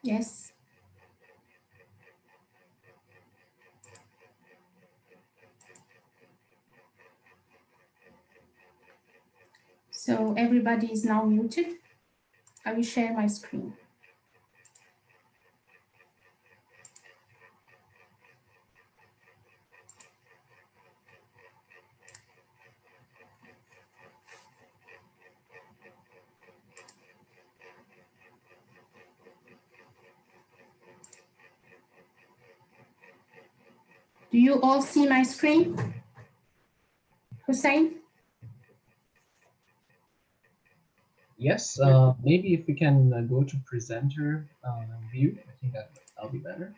Yes. So everybody is now muted. I will share my screen. Do you all see my screen? Hussein? Yes, maybe if we can go to presenter view, I think that'll be better.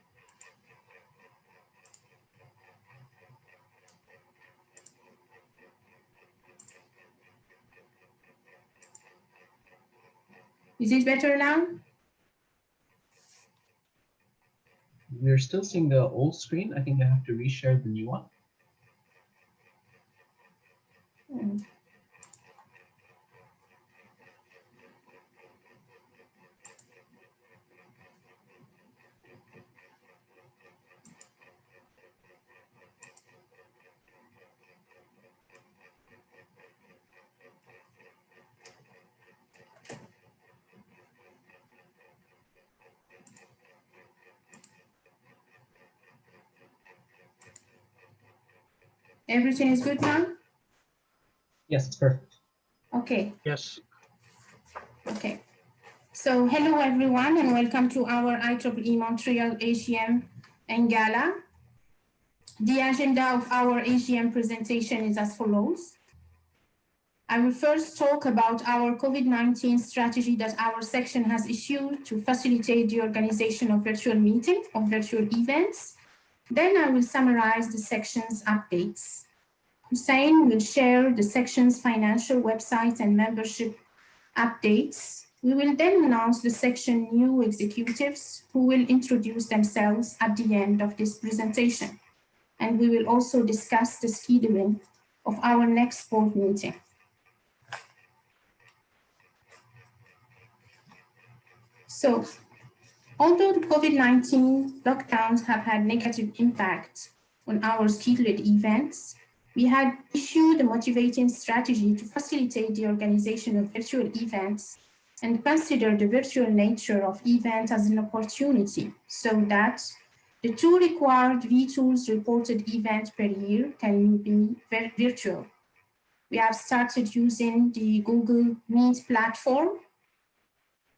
Is it better now? We're still seeing the old screen. I think I have to reshare the new one. Everything is good now? Yes, it's perfect. Okay. Yes. Okay. So hello everyone and welcome to our IEEE Montreal AGM and Gala. The agenda of our AGM presentation is as follows. I will first talk about our COVID-19 strategy that our section has issued to facilitate the organization of virtual meetings or virtual events. Then I will summarize the section's updates. Hussein will share the section's financial website and membership updates. We will then announce the section new executives who will introduce themselves at the end of this presentation. And we will also discuss the scheduling of our next board meeting. So, although the COVID-19 lockdowns have had negative impact on our scheduled events, we had issued a motivating strategy to facilitate the organization of virtual events and consider the virtual nature of events as an opportunity so that the 2 required V2s reported events per year can be virtual. We have started using the Google Meet platform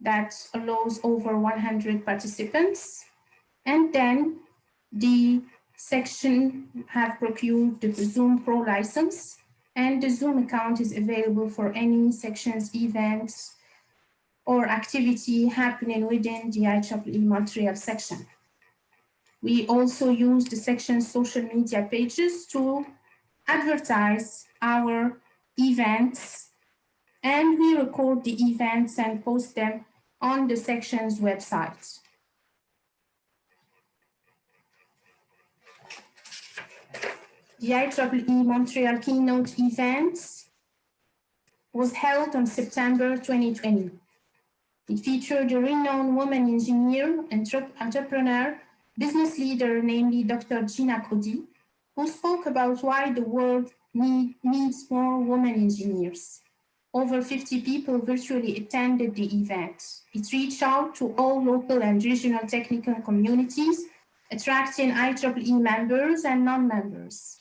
that allows over 100 participants. And then the section have procured the Zoom Pro license, and the Zoom account is available for any section's events or activity happening within the IEEE Montreal section. We also use the section's social media pages to advertise our events, and we record the events and post them on the section's website. The IEEE Montreal keynote event was held on September 2020. It featured a renowned woman engineer, entrepreneur, business leader, namely Dr. Gina Cody, who spoke about why the world needs more women engineers. Over 50 people virtually attended the event. It reached out to all local and regional technical communities, attracting IEEE members and non-members.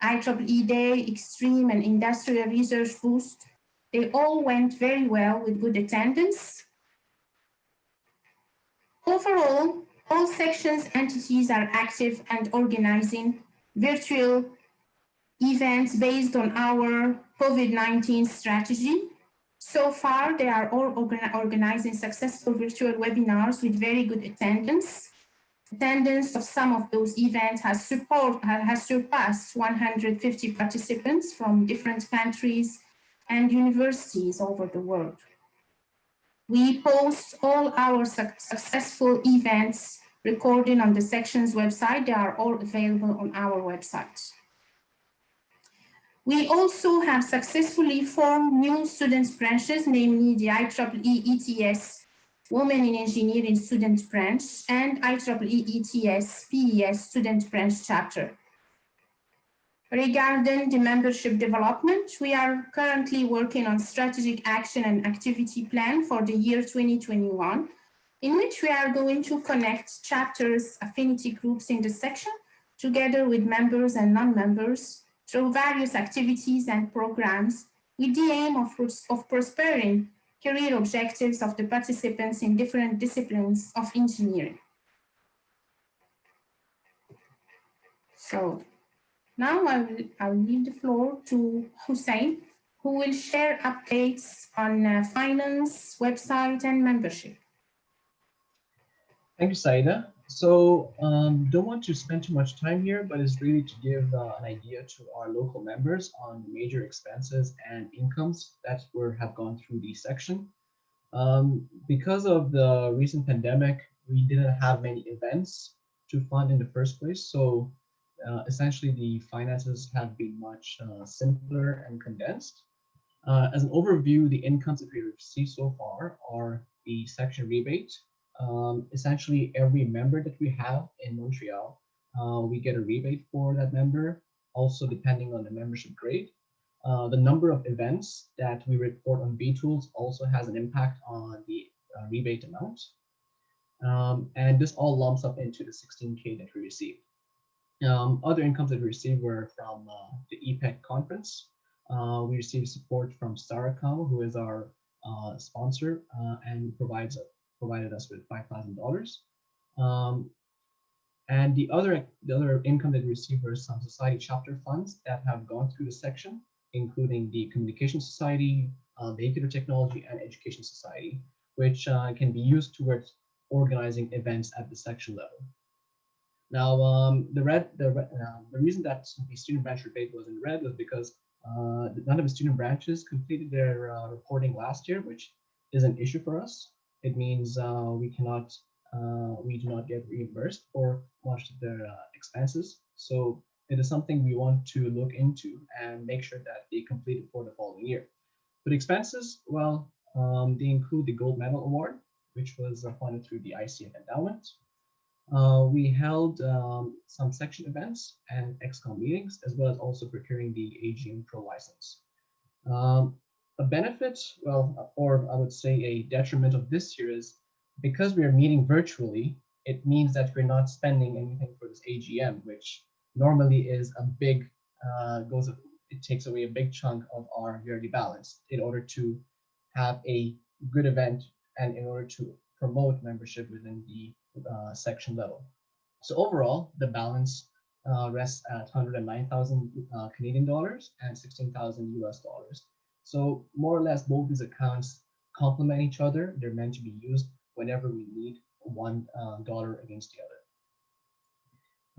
IEEE Day, Extreme, and Industrial Research Boost, they all went very well with good attendance. Overall, all sections entities are active and organizing virtual events based on our COVID-19 strategy. So far, they are all organizing successful virtual webinars with very good attendance. Attendance of some of those events has surpassed 150 participants from different countries and universities over the world. We post all our successful events recorded on the section's website. They are all available on our website. We also have successfully formed new students branches, namely the IEEE ETS Women in Engineering Student Branch, and IEEE ETS PES Student Branch Chapter. Regarding the membership development, we are currently working on strategic action and activity plan for the year 2021, in which we are going to connect chapters, affinity groups in the section, together with members and non-members, through various activities and programs, with the aim of prospering career objectives of the participants in different disciplines of engineering. So now I will leave the floor to Hussein, who will share updates on finance, website, and membership. Thank you, Saida. So don't want to spend too much time here, but it's really to give an idea to our local members on major expenses and incomes that have gone through the section. Because of the recent pandemic, we didn't have many events to fund in the first place. So essentially the finances have been much simpler and condensed. As an overview, the incomes that we received so far are the section rebate. Essentially, every member that we have in Montreal, we get a rebate for that member, also depending on the membership grade. The number of events that we report on B-Tools also has an impact on the rebate amount. And this all lumps up into the 16K that we received. Other incomes that we received were from the EPEC conference. We received support from Staracom, who is our sponsor and provided us with $5,000. And the other income that we received were some society chapter funds that have gone through the section, including the Communication Society, Vehicular Technology, and Education Society, which can be used towards organizing events at the section level. Now, the reason that the student branch rebate was in red was because none of the student branches completed their reporting last year, which is an issue for us. It means we do not get reimbursed for much of their expenses. So it is something we want to look into and make sure that they complete it for the following year. For the expenses, well, they include the gold medal award, which was funded through the ICF endowment. We held some section events and XCOM meetings, as well as also procuring the AGM Pro license. A benefit, well, or I would say a detriment of this year is because we are meeting virtually, it means that we're not spending anything for this AGM, which normally is a big, it takes away a big chunk of our yearly balance in order to have a good event and in order to promote membership within the section level. So overall, the balance rests at 109,000 Canadian dollars and 16,000 US dollars. So more or less, both these accounts complement each other. They're meant to be used whenever we need $1 against the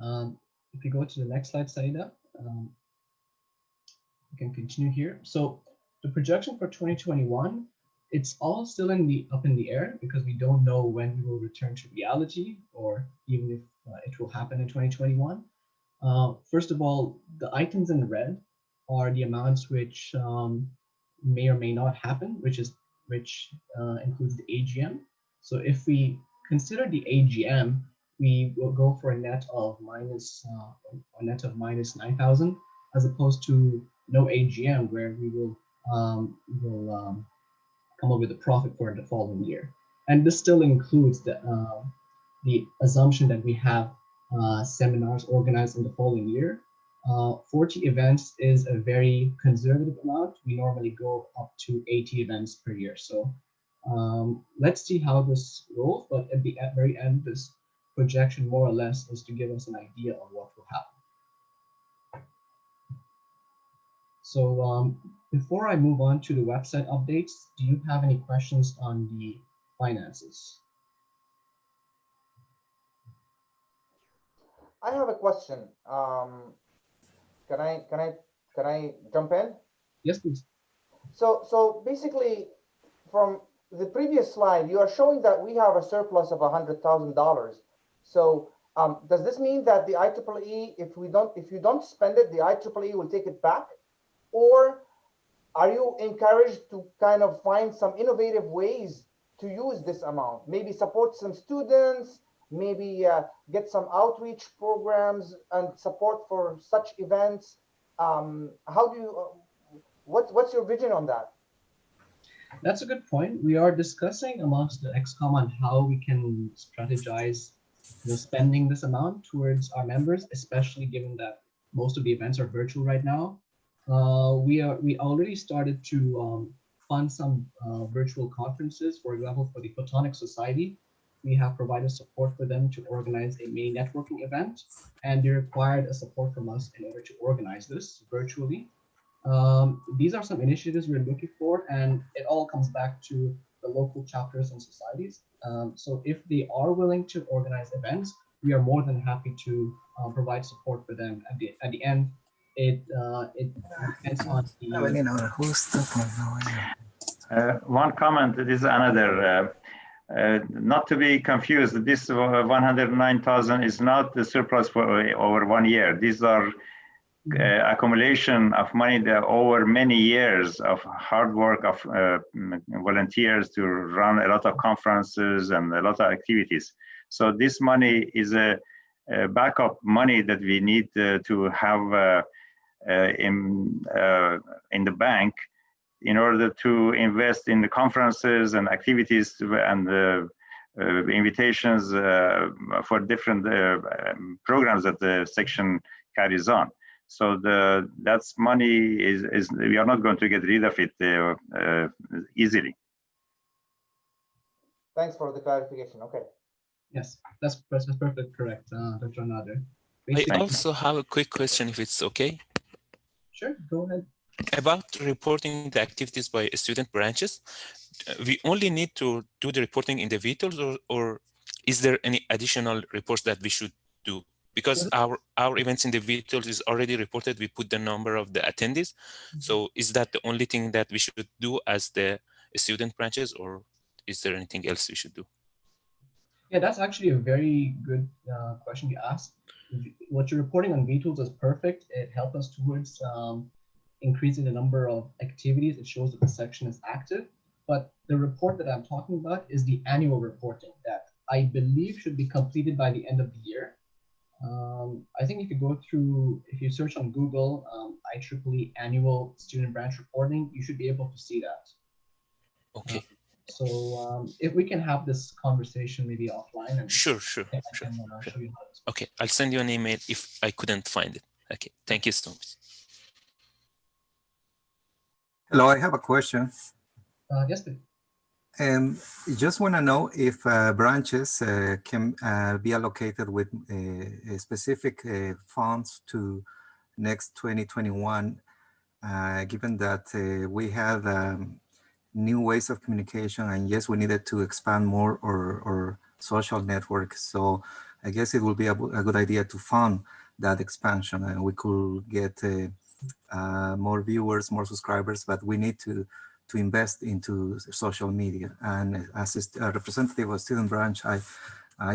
other. If you go to the next slide, Saida, we can continue here. So the projection for 2021, it's all still up in the air because we don't know when we will return to reality or even if it will happen in 2021. First of all, the items in red are the amounts which may or may not happen, which includes the AGM. So if we consider the AGM, we will go for a net of minus 9,000, as opposed to no AGM, where we will come up with a profit for the following year. And this still includes the assumption that we have seminars organized in the following year. 40 events is a very conservative amount. We normally go up to 80 events per year. So let's see how this rolls. But at the very end, this projection more or less is to give us an idea of what will happen. So before I move on to the website updates, do you have any questions on the finances? I have a question. Can I jump in? Yes, please. So basically, from the previous slide, you are showing that we have a surplus of $100,000. So does this mean that the IEEE, if you don't spend it, the IEEE will take it back? Or are you encouraged to kind of find some innovative ways to use this amount? Maybe support some students, maybe get some outreach programs and support for such events. How do you, what's your vision on that? That's a good point. We are discussing amongst the XCOM on how we can strategize, spending this amount towards our members, especially given that most of the events are virtual right now. We already started to fund some virtual conferences. For example, for the Photonic Society, we have provided support for them to organize a mini networking event, and they required a support from us in order to organize this virtually. These are some initiatives we're looking for, and it all comes back to the local chapters and societies. So if they are willing to organize events, we are more than happy to provide support for them. At the end, it depends on the. One comment, this is another. Not to be confused, this 109,000 is not the surplus for over 1 year. These are accumulation of money that over many years of hard work of volunteers to run a lot of conferences and a lot of activities. So this money is a backup money that we need to have in the bank in order to invest in the conferences and activities and invitations for different programs that the section carries on. So that's money is we are not going to get rid of it easily. Thanks for the clarification. Okay. Yes, that's perfect, correct, Dr. Nader. I also have a quick question, if it's okay. Sure, go ahead. About reporting the activities by student branches, we only need to do the reporting in the VTOLs, or is there any additional reports that we should do? Because our events in the VTOLs is already reported, we put the number of the attendees. So is that the only thing that we should do as the student branches, or is there anything else we should do? Yeah, that's actually a very good question you asked. What you're reporting on VTOLs is perfect. It helps us towards increasing the number of activities. It shows that the section is active. But the report that I'm talking about is the annual reporting that I believe should be completed by the end of the year. I think if you go through, if you search on Google, IEEE annual student branch reporting, you should be able to see that. Okay. So if we can have this conversation maybe offline. And sure. Okay, I'll send you an email if I couldn't find it. Okay, thank you so much. Hello, I have a question. Yes, please. Just want to know if branches can be allocated with specific funds to next 2021, given that we have new ways of communication, and yes, we needed to expand more our social network. So I guess it will be a good idea to fund that expansion, and we could get more viewers, more subscribers, but we need to invest into social media. And as a representative of student branch, I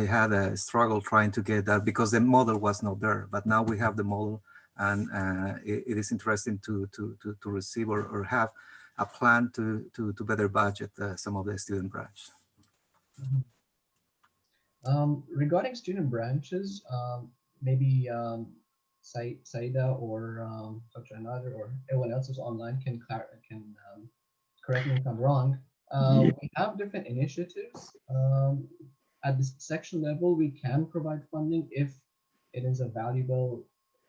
had a struggle trying to get that because the model was not there, but now we have the model, and it is interesting to receive or have a plan to better budget some of the student branch. Regarding student branches, maybe Saida or Dr. Nader or anyone else who's online can correct me if I'm wrong. We have different initiatives. At the section level, we can provide funding if it is a valuable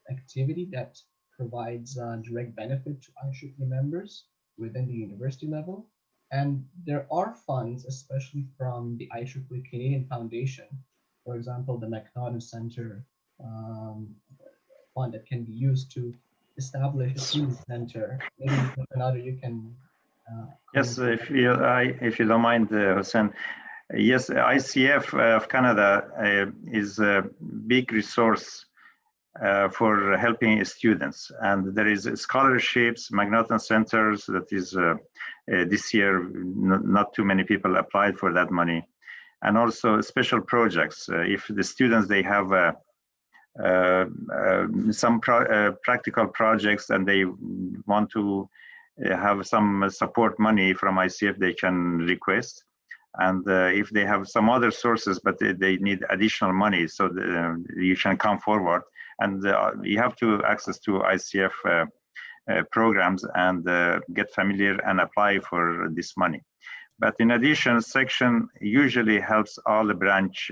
activity that provides direct benefit to IEEE members within the university level. And there are funds, especially from the IEEE Canadian Foundation, for example, the McNaughton Center fund that can be used to establish a student center. Maybe another you can. Yes, if you don't mind, Hussein. Yes, ICF of Canada is a big resource for helping students, and there is scholarships, McNaughton centers. That is this year not too many people applied for that money, and also special projects. If the students they have some practical projects and they want to have some support money from ICF, they can request, And if they have some other sources, but they need additional money, so you can come forward. And you have to access to ICF programs and get familiar and apply for this money. But in addition, section usually helps all the branch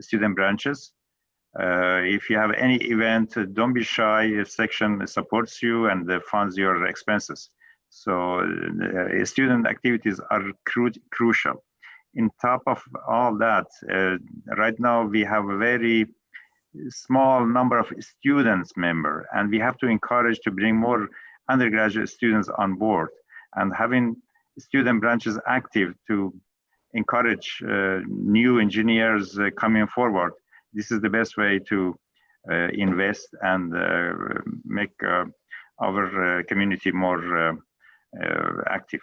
student branches. If you have any event, don't be shy. Section supports you and funds your expenses. So student activities are crucial. In top of all that, right now we have a very small number of students member, and we have to encourage to bring more undergraduate students on board, and having student branches active to encourage new engineers coming forward. This is the best way to invest and make our community more active.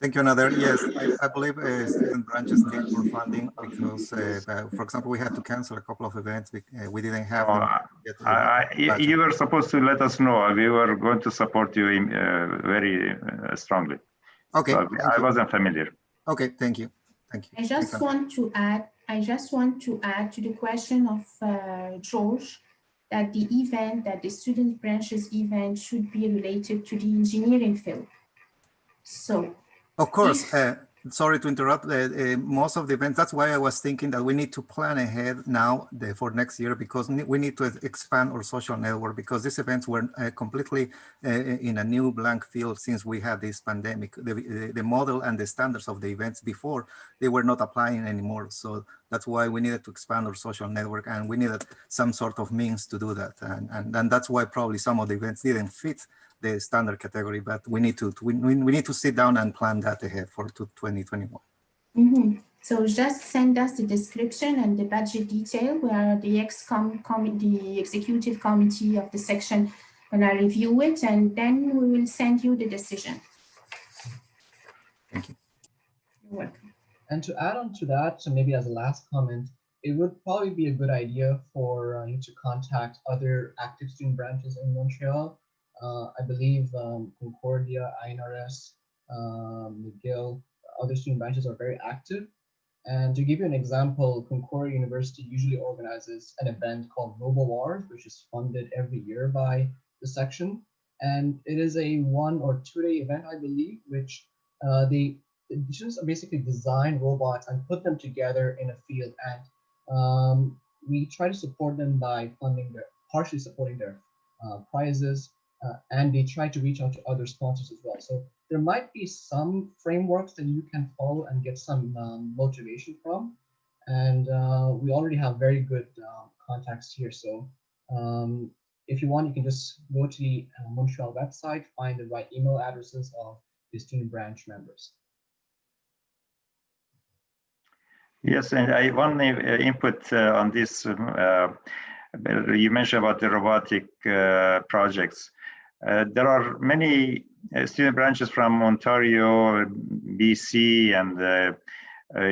Thank you, Nader. Yes, I believe student branches need more funding because, for example, we had to cancel a couple of events. We didn't have them. You were supposed to let us know. We were going to support you very strongly. Okay, so I wasn't familiar. Okay, thank you. Thank you. I just want to add to the question of George, that the event, that the student branches event should be related to the engineering field. So, of course, sorry to interrupt. Most of the events, that's why I was thinking that we need to plan ahead now for next year, because we need to expand our social network, because these events were completely in a new blank field since we had this pandemic. The model and the standards of the events before, they were not applying anymore. So that's why we needed to expand our social network, and we needed some sort of means to do that. And that's why probably some of the events didn't fit the standard category, but we need to sit down and plan that ahead for 2021. Mm-hmm. So just send us the description and the budget detail, where the the executive committee of the section gonna review it, and then we will send you the decision. Thank you. You're welcome. And to add on to that, so maybe as a last comment, it would probably be a good idea for you to contact other active student branches in Montreal. I believe Concordia, INRS, McGill, other student branches are very active. And to give you an example, Concordia University usually organizes an event called Robo Wars, which is funded every year by the section. And it is a 1 or 2 day event, I believe, which the students basically design robots and put them together in a field. And we try to support them by partially supporting their prizes. And they try to reach out to other sponsors as well. So there might be some frameworks that you can follow and get some motivation from. And we already have very good contacts here. So if you want, you can just go to the Montreal website, find the right email addresses of the student branch members. Yes, and I want input on this. You mentioned about the robotic projects. There are many student branches from Ontario, BC, and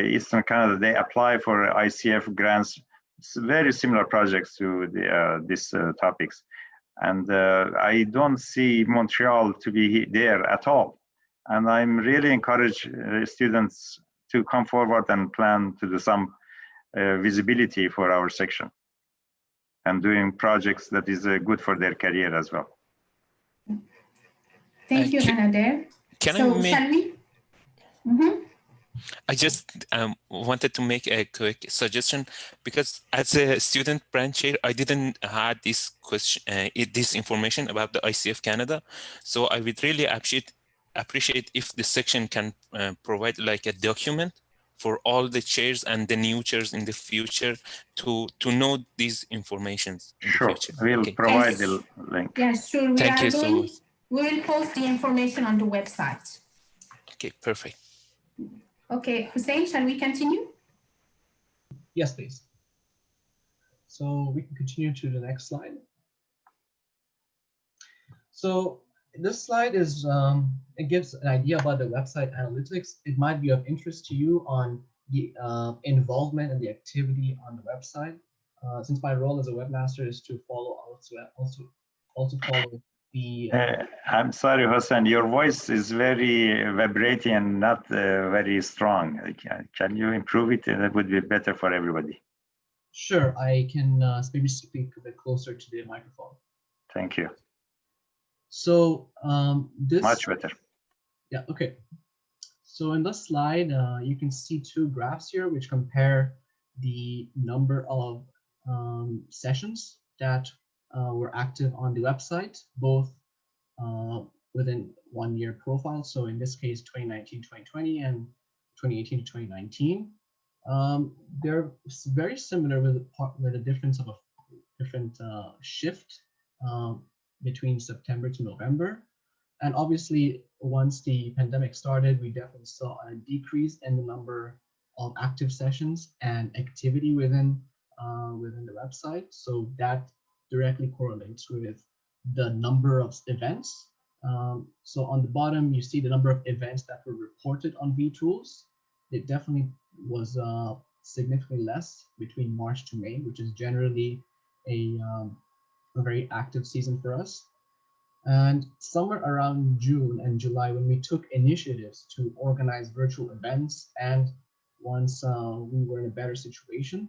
Eastern Canada. They apply for ICF grants. It's very similar projects to these topics. And I don't see Montreal to be there at all. And I'm really encourage students to come forward and plan to do some visibility for our section and doing projects that is good for their career as well. Thank you, Nader. Shall we? Mm-hmm. I just wanted to make a quick suggestion, because as a student branch chair, I didn't have this question, this information about the ICF Canada. So I would really appreciate if the section can provide like a document for all the chairs and the new chairs in the future to know these informations in the future. We'll provide the link. Yes, sure. Thank you so much. We will post the information on the website. Okay, perfect. Okay, Hussein, shall we continue? Yes, please. So we can continue to the next slide. So this slide is, it gives an idea about the website analytics. It might be of interest to you on the involvement and the activity on the website. Since my role as a webmaster is to follow also follow the I'm sorry, Hossein, your voice is very vibrating and not very strong. Can you improve it? That would be better for everybody. Sure, I can maybe speak a bit closer to the microphone. Thank you. So this Much better. Yeah, okay. So in this slide, you can see two graphs here which compare the number of sessions that were active on the website, both within 1 year profile. So in this case, 2019, 2020, and 2018 to 2019. They're very similar with a difference of a different shift between September to November. And obviously, once the pandemic started, we definitely saw a decrease in the number of active sessions and activity within the website. So that directly correlates with the number of events. So on the bottom, you see the number of events that were reported on vTools. It definitely was significantly less between March to May, which is generally a very active season for us. And somewhere around June and July, when we took initiatives to organize virtual events, and once we were in a better situation,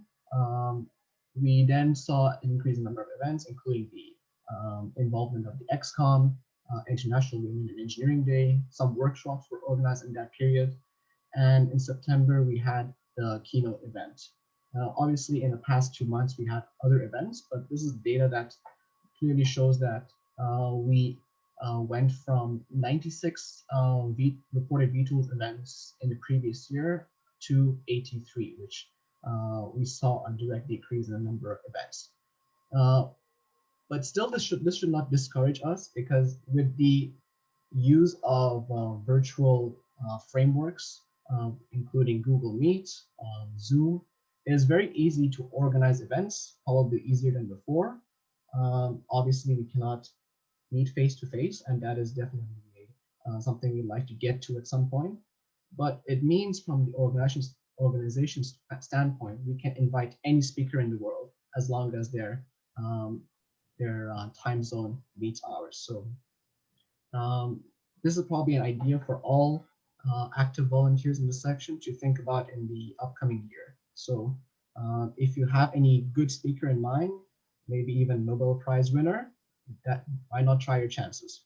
we then saw an increasing number of events, including the involvement of the XCOM, International Women in Engineering Day. Some workshops were organized in that period. And in September, we had the keynote event. Obviously, in the past 2 months, we had other events, but this is data that clearly shows that we went from 96 reported vTools events in the previous year to 83, which we saw a direct decrease in the number of events. But still, this should not discourage us, because with the use of virtual frameworks, including Google Meet, Zoom, it is very easy to organize events, probably easier than before. Obviously, we cannot meet face-to-face, and that is definitely something we'd like to get to at some point. But it means from the organization's standpoint, we can invite any speaker in the world as long as their time zone meets ours. So this is probably an idea for all active volunteers in the section to think about in the upcoming year. So if you have any good speaker in mind, maybe even Nobel Prize winner, why not try your chances?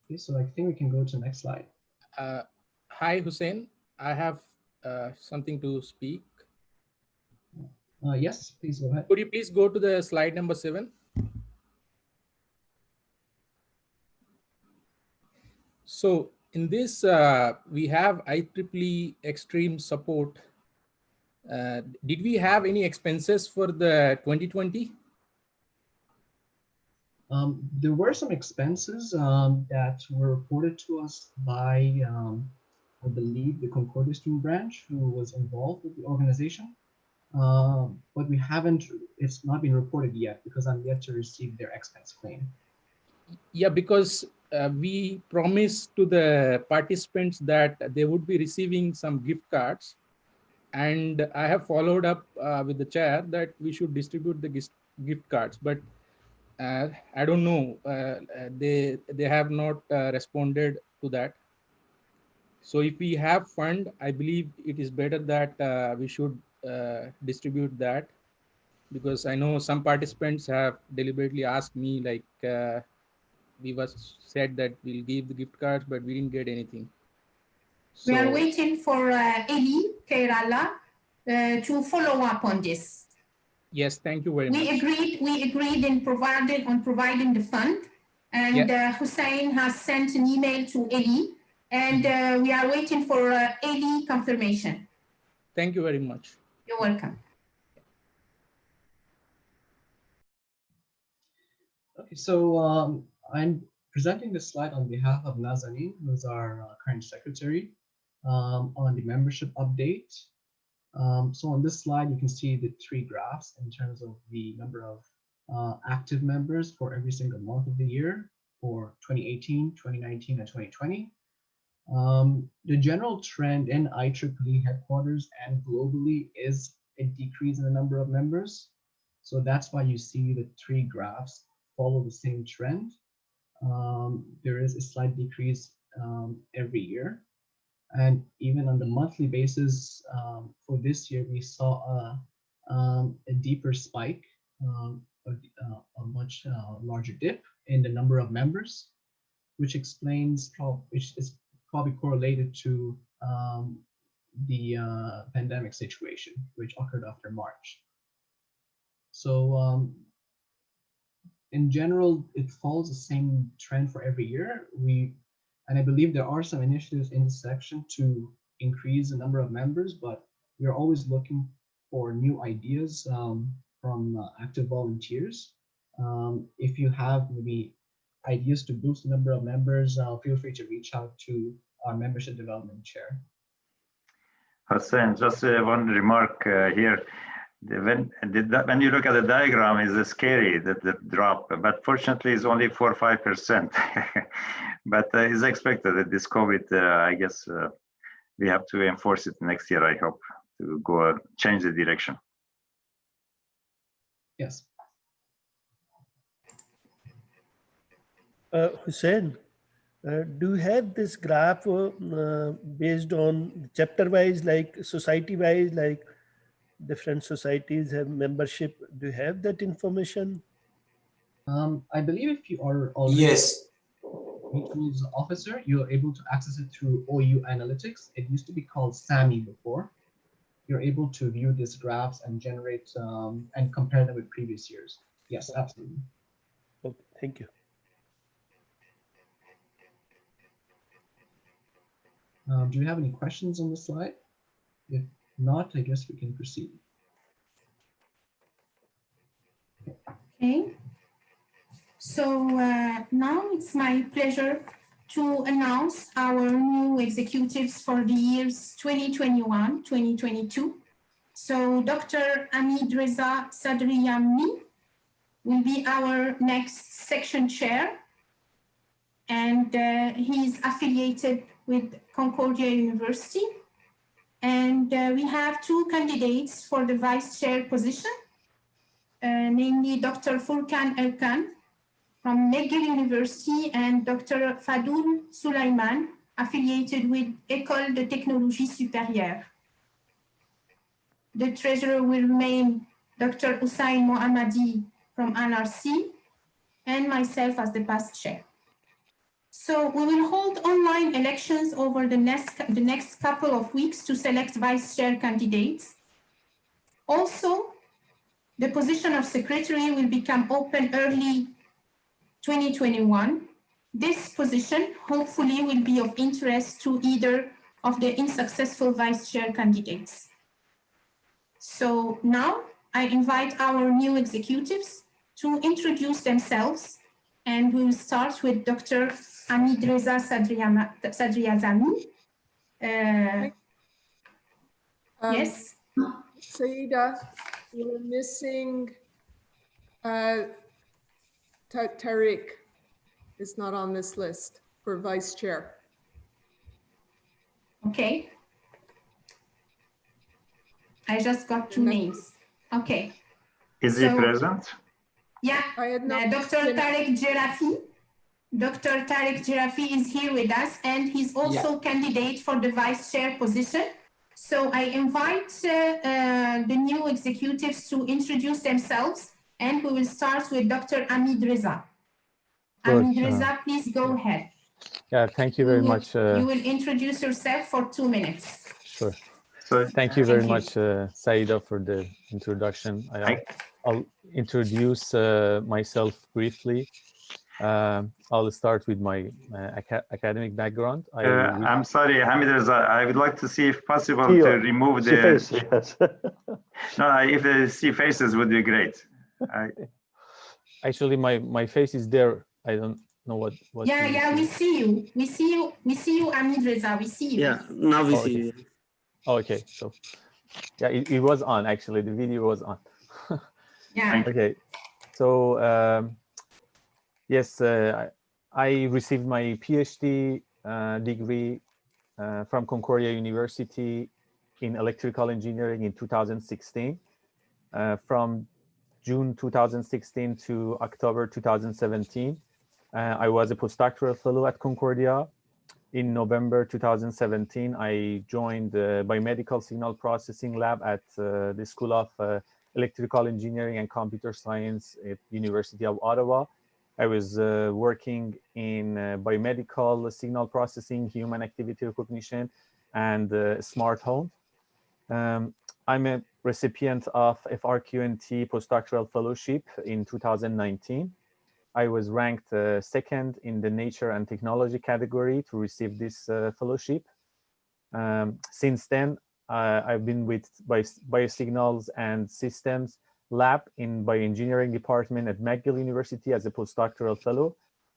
Okay, so I think we can go to the next slide. Hi, Hussein. I have something to speak. Yes, please go ahead. Could you please go to the slide number 7? So in this, we have IEEE Extreme support. Did we have any expenses for the 2020? There were some expenses that were reported to us by, I believe, the Concordia student branch who was involved with the organization. But we haven't, it's not been reported yet because I'm yet to receive their expense claim. Yeah, because we promised to the participants that they would be receiving some gift cards. And I have followed up with the chair that we should distribute the gift cards, but I don't know, they have not responded to that. So if we have fund, I believe it is better that we should distribute that, because I know some participants have deliberately asked me, like, we was said that we'll give the gift cards, but we didn't get anything. So, we are waiting for Eli Kerala to follow up on this. Yes, thank you very much. We agreed in providing the fund, and Hussein has sent an email to Eli, and we are waiting for Eli confirmation. Thank you very much. You're welcome. Okay, so I'm presenting this slide on behalf of Nazanin, who is our current secretary, on the membership update. So on this slide, you can see the 3 graphs in terms of the number of active members for every single month of the year for 2018, 2019, and 2020. The general trend in IEEE headquarters and globally is a decrease in the number of members. So that's why you see the three graphs follow the same trend. There is a slight decrease every year. And even on the monthly basis, for this year, we saw a deeper spike, a much larger dip in the number of members, which explains, which is probably correlated to the pandemic situation, which occurred after March. So in general, it follows the same trend for every year. And I believe there are some initiatives in this section to increase the number of members, but we're always looking for new ideas from active volunteers. If you have maybe ideas to boost the number of members, feel free to reach out to our membership development chair. Hussein, just one remark here. When you look at the diagram, it's scary, the drop, but fortunately it's only 4 or 5%. But it's expected that this COVID, I guess we have to enforce it next year, I hope, to go change the direction. Yes. Hussein, do you have this graph based on chapter-wise, like society-wise, like different societies have membership? Do you have that information? I believe if you are already Yes. tools officer, you're able to access it through OU Analytics. It used to be called SAMI before. You're able to view these graphs and generate and compare them with previous years. Yes, absolutely. Okay, thank you. Do you have any questions on the slide? If not, I guess we can proceed. Okay. So now it's my pleasure to announce our new executives for the years 2021-2022. So Dr. Amir Reza Sadriamni will be our next section chair, and he's affiliated with Concordia University. And we have two candidates for the vice chair position, namely Dr. Furkan Erkan from McGill University and Dr. Fadoul Sulaiman, affiliated with École de Technologie Supérieure. The treasurer will remain Dr. Hussein Mohammadi from NRC, and myself as the past chair. So we will hold online elections over the next couple of weeks to select vice chair candidates. Also, the position of secretary will become open early 2021. This position hopefully will be of interest to either of the unsuccessful vice chair candidates. So now I invite our new executives to introduce themselves, and we will start with Dr. Amir Reza Sadriazami. Yes? Saida, we're missing Tariq is not on this list for vice chair. Okay. I just got two names. Okay. Is he present? Yeah, I had no Dr. Tariq Jerafi. Dr. Tariq Jerafi is here with us, and he's also candidate for the vice chair position. So I invite the new executives to introduce themselves, and we will start with Dr. Amir Reza. Amir Reza, please go ahead. Yeah, thank you very much. You will introduce yourself for 2 minutes. Sure. So thank you very much, Saida, for the introduction. I'll introduce myself briefly. I'll start with my academic background. I'm sorry, Hamid Reza, I would like to see if possible to remove the face. Yes. No, if the see faces would be great. Actually, my face is there. I don't know what. Yeah, we see you. We see you, Amir Reza. We see you. Yeah, now we see you. Oh, okay, so yeah, it was on actually. The video was on. Yeah. Okay, so yes, I received my PhD degree from Concordia University in electrical engineering in 2016. From June 2016 to October 2017, I was a postdoctoral fellow at Concordia. In November 2017, I joined the biomedical signal processing lab at the School of Electrical Engineering and Computer Science at University of Ottawa. I was working in biomedical signal processing, human activity recognition, and smart home. I'm a recipient of FRQNT postdoctoral fellowship in 2019. I was ranked second in the nature and technology category to receive this fellowship. Since then, I've been with Biosignals and Systems Lab in Bioengineering Department at McGill University as a postdoctoral fellow.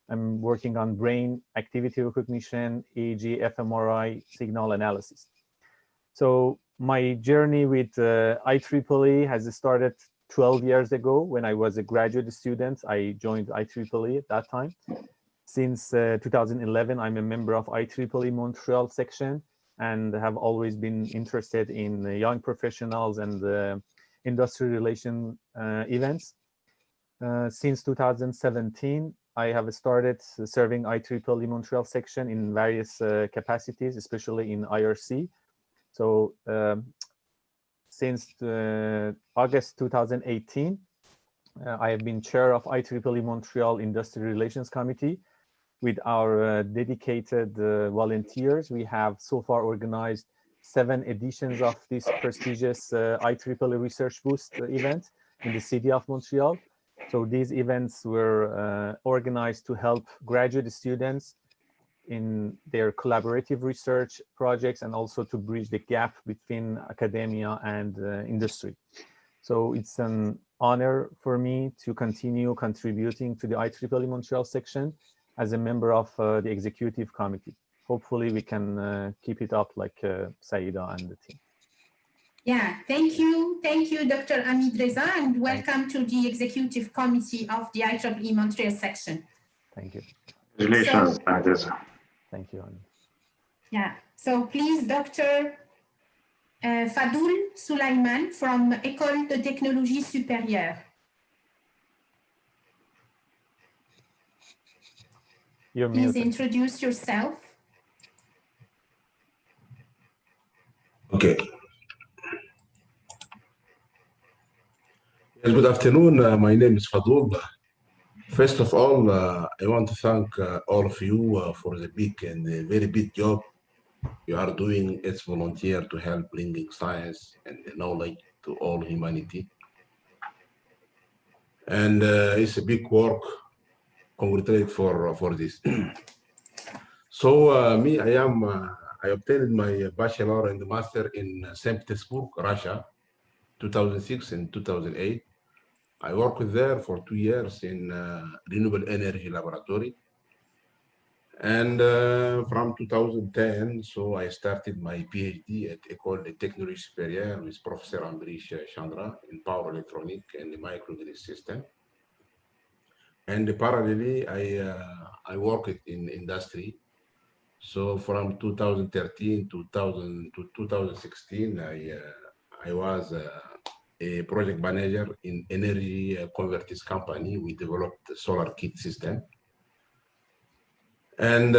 I'm working on brain activity recognition, EEG, fMRI, signal analysis. So my journey with IEEE has started 12 years ago when I was a graduate student. I joined IEEE at that time. Since 2011, I'm a member of IEEE Montreal Section and have always been interested in young professionals and industry relation events. Since 2017, I have started serving IEEE Montreal Section in various capacities, especially in IRC. So since August 2018, I have been chair of IEEE Montreal Industry Relations Committee. With our dedicated volunteers, we have so far organized 7 editions of this prestigious IEEE Research Boost event in the city of Montreal. So these events were organized to help graduate students in their collaborative research projects and also to bridge the gap between academia and industry. So it's an honor for me to continue contributing to the IEEE Montreal section as a member of the executive committee. Hopefully we can keep it up like Saida and the team. Yeah, thank you. Thank you, Dr. Amir Reza, and welcome to the executive committee of the IEEE Montreal section. Thank you. Congratulations, Thank you, Amir. Yeah, so please, Dr. Fadul Sulaiman from École de Technologie Supérieure. You're Please muted. introduce yourself. Okay. Yes, good afternoon. My name is Fadul. First of all, I want to thank all of you for the big and very big job you are doing as volunteer to help bringing science and knowledge to all humanity. And it's a big work. Congratulate for this. So me, I obtained my bachelor and master in St. Petersburg, Russia, 2006 and 2008. I worked there for 2 years in renewable energy laboratory. And from 2010, so I started my PhD at École de Technologie Supérieure with Professor Amir Chandra in power electronic and the microgrid system. And parallelly, I worked in industry. So from 2013 to 2016, I was a project manager in energy converters company. We developed the solar kit system. And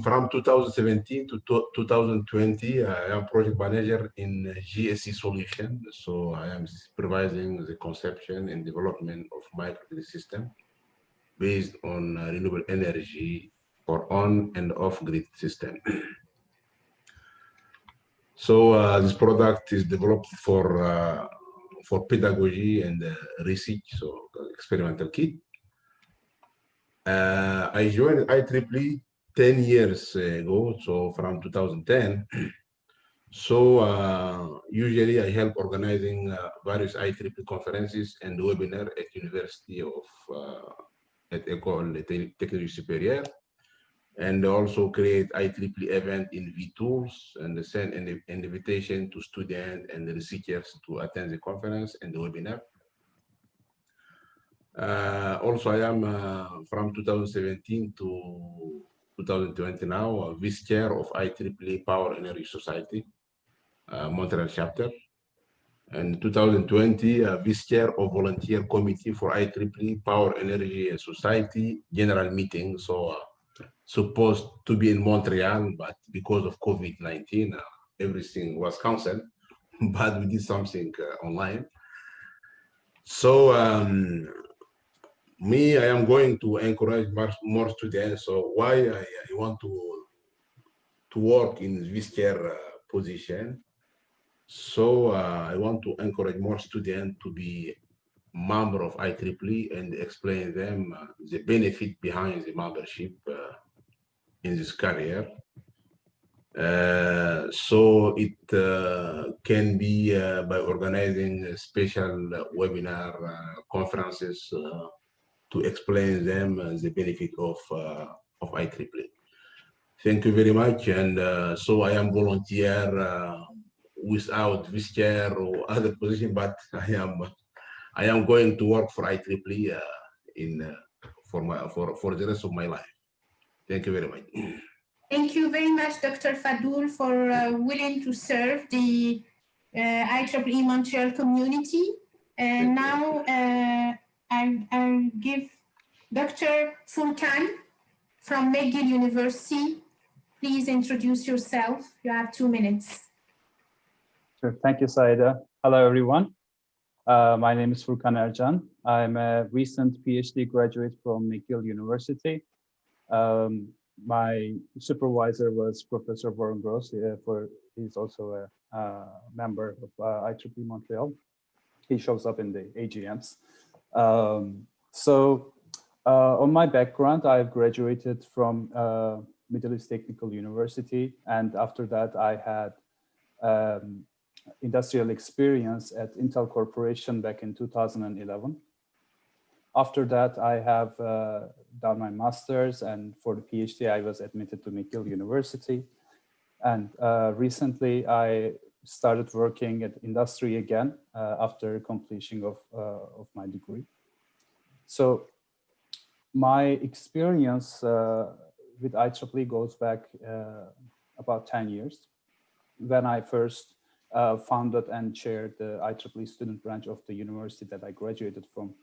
from 2017 to 2020, I am project manager in GSE solution. So I am supervising the conception and development of microgrid system based on renewable energy for on and off grid system. So this product is developed for pedagogy and research, so experimental kit. I joined IEEE 10 years ago, so from 2010. So usually I help organizing various IEEE conferences and webinar at University of at École de Technologie Supérieure, and also create IEEE event in vTools and send an invitation to students and researchers to attend the conference and the webinar. Also, I am from 2017 to 2020 now, vice chair of IEEE Power Energy Society. Montreal chapter. And 2020, Vice Chair of Volunteer Committee for IEEE Power, Energy and Society General Meeting. So supposed to be in Montreal, but because of COVID-19, everything was canceled, but we did something online. So I am going to encourage more students. So why I want to work in this chair position. So I want to encourage more students to be member of IEEE and explain them the benefit behind the membership in this career. So it can be by organizing special webinar conferences to explain them the benefit of IEEE. Thank you very much. And so I am volunteer without this chair or other position, but I am going to work for IEEE for the rest of my life. Thank you very much. Thank you very much, Dr. Fadul, for willing to serve the IEEE Montreal community. And now I'll give Dr. Furkan from McGill University. Please introduce yourself. You have 2 minutes. Sure. Thank you, Saida. Hello, everyone. My name is Furkan Ercan. I'm a recent PhD graduate from McGill University. My supervisor was Professor Warren Gross. He's also a member of IEEE Montreal. He shows up in the AGMs. On my background, I've graduated from Middle East Technical University, and after that, I had industrial experience at Intel Corporation back in 2011. After that, I have done my master's, and for the PhD, I was admitted to McGill University. And recently, I started working at industry again after completion of my degree. So my experience with IEEE goes back about 10 years, when I first founded and chaired the IEEE student branch of the university that I graduated from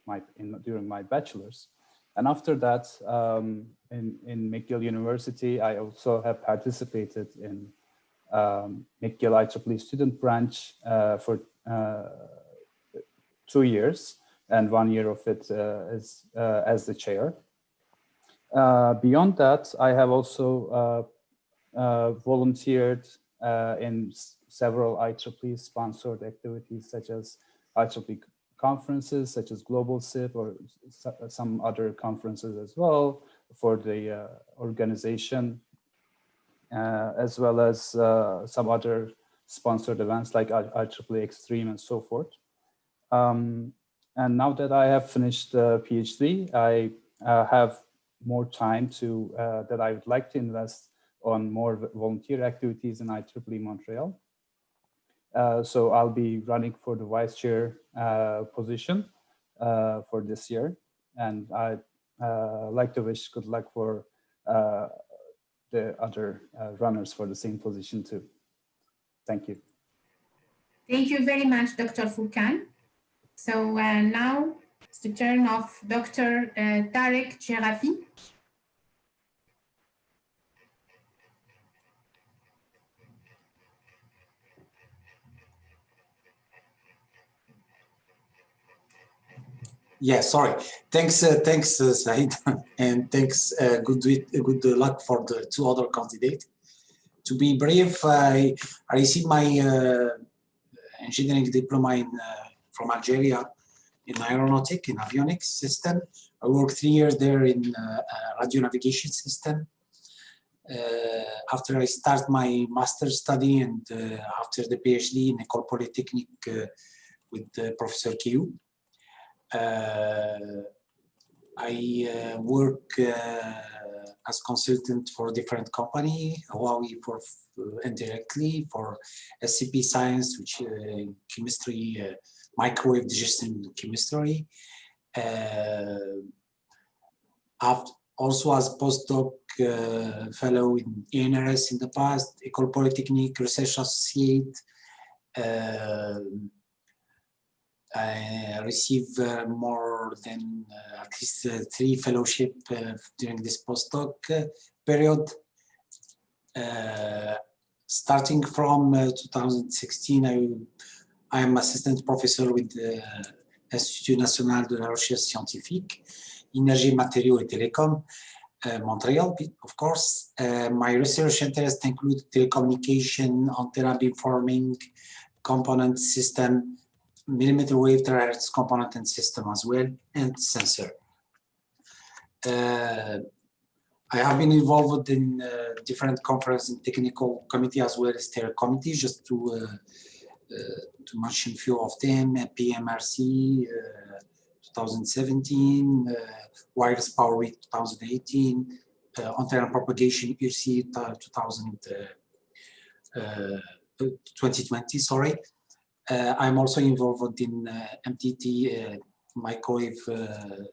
during my bachelor's. And after that, in McGill University, I also have participated in McGill IEEE student branch for 2 years, and 1 year of it as the chair. Beyond that, I have also volunteered in several IEEE sponsored activities, such as IEEE conferences, such as Global SIP, or some other conferences as well for the organization, as well as some other sponsored events like IEEE Extreme and so forth. And now that I have finished the PhD, I have more time that I would like to invest on more volunteer activities in IEEE Montreal. So I'll be running for the vice chair position for this year. And I'd like to wish good luck for the other runners for the same position too. Thank you. Thank you very much, Dr. Furkan. So now it's the turn of Dr. Tarek Jerafi. Yeah, sorry. Thanks, Said, and thanks. Good luck for the 2 other candidates. To be brief, I received my engineering diploma from Algeria in aeronautic, in avionics system. I worked 3 years there in radio navigation system. After I start my master's study and after the PhD in École Polytechnique with Professor Q. I work as consultant for different company, Huawei for indirectly, for SCP Science, which chemistry, microwave digestion chemistry. Also as postdoc fellow in ENRS in the past, École Polytechnique Research Associate, I received more than at least 3 fellowships during this postdoc period. Starting from 2016, I am assistant professor with the Institut National de la Recherche Scientifique, Énergie, Matériaux et Télécom, Montreal, of course. My research interests include telecommunication, antenna beamforming, component system, millimeter wave terahertz component and system as well, and sensor. I have been involved in different conference and technical committee as well as their committee, just to mention a few of them: PMRC 2017, Wireless Power Week 2018, Antenna Propagation IEEE 2020, sorry. I'm also involved in MTT Microwave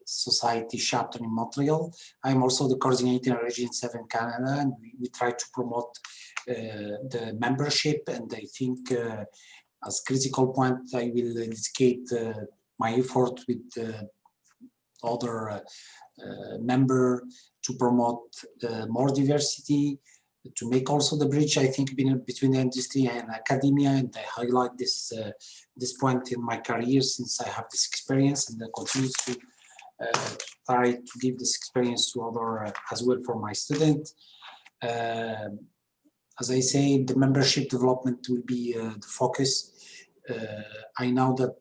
Society chapter in Montreal. I'm also the coordinator in Region 7 Canada, and we try to promote the membership. And I think as critical point, I will dedicate my effort with other member to promote more diversity, to make also the bridge, I think, between the industry and academia. And I highlight this this point in my career, since I have this experience, and I continue to try to give this experience to other as well for my students. As I say, the membership development will be the focus. I know that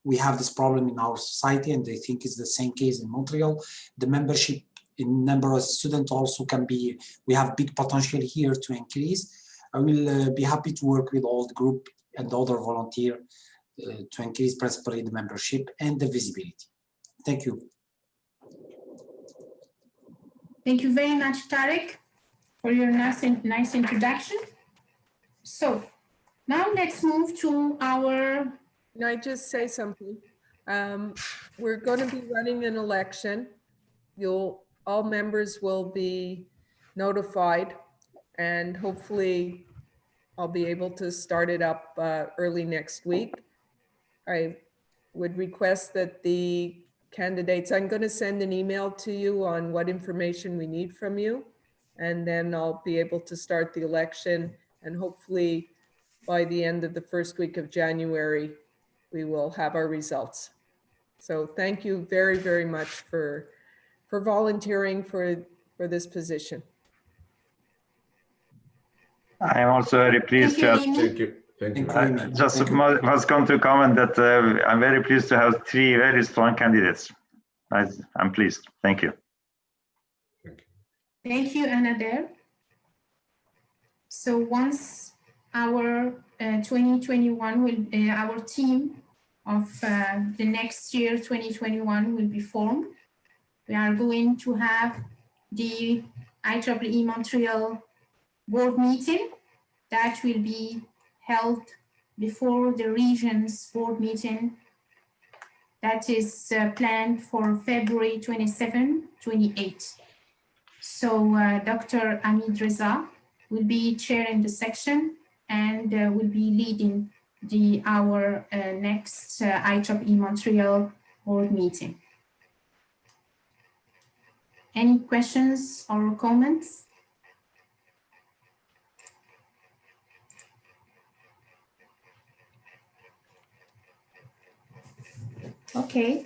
we have this problem in our society, and I think it's the same case in Montreal. The membership in number of students also can be, we have big potential here to increase. I will be happy to work with all the group and other volunteers to increase principally the membership and the visibility. Thank you. Thank you very much, Tarek, for your nice introduction. So now let's move to our... Can I just say something? We're going to be running an election. All members will be notified, and hopefully I'll be able to start it up early next week. I would request that the candidates, I'm going to send an email to you on what information we need from you, and then I'll be able to start the election, and hopefully by the end of the first week of January, we will have our results. So thank you very, very much for volunteering for this position. I am also very pleased to have, Thank you. Thank you. just was going to comment that I'm very pleased to have 3 very strong candidates. I'm pleased. Thank you. Thank you, Anader. So once our 2021 will, our team of the next year, 2021, will be formed, we are going to have the IEEE Montreal board meeting that will be held before the region's board meeting that is planned for February 27, 28. So Dr. Amir will be chairing the section and will be leading our next IEEE Montreal board meeting. Any questions or comments? Okay.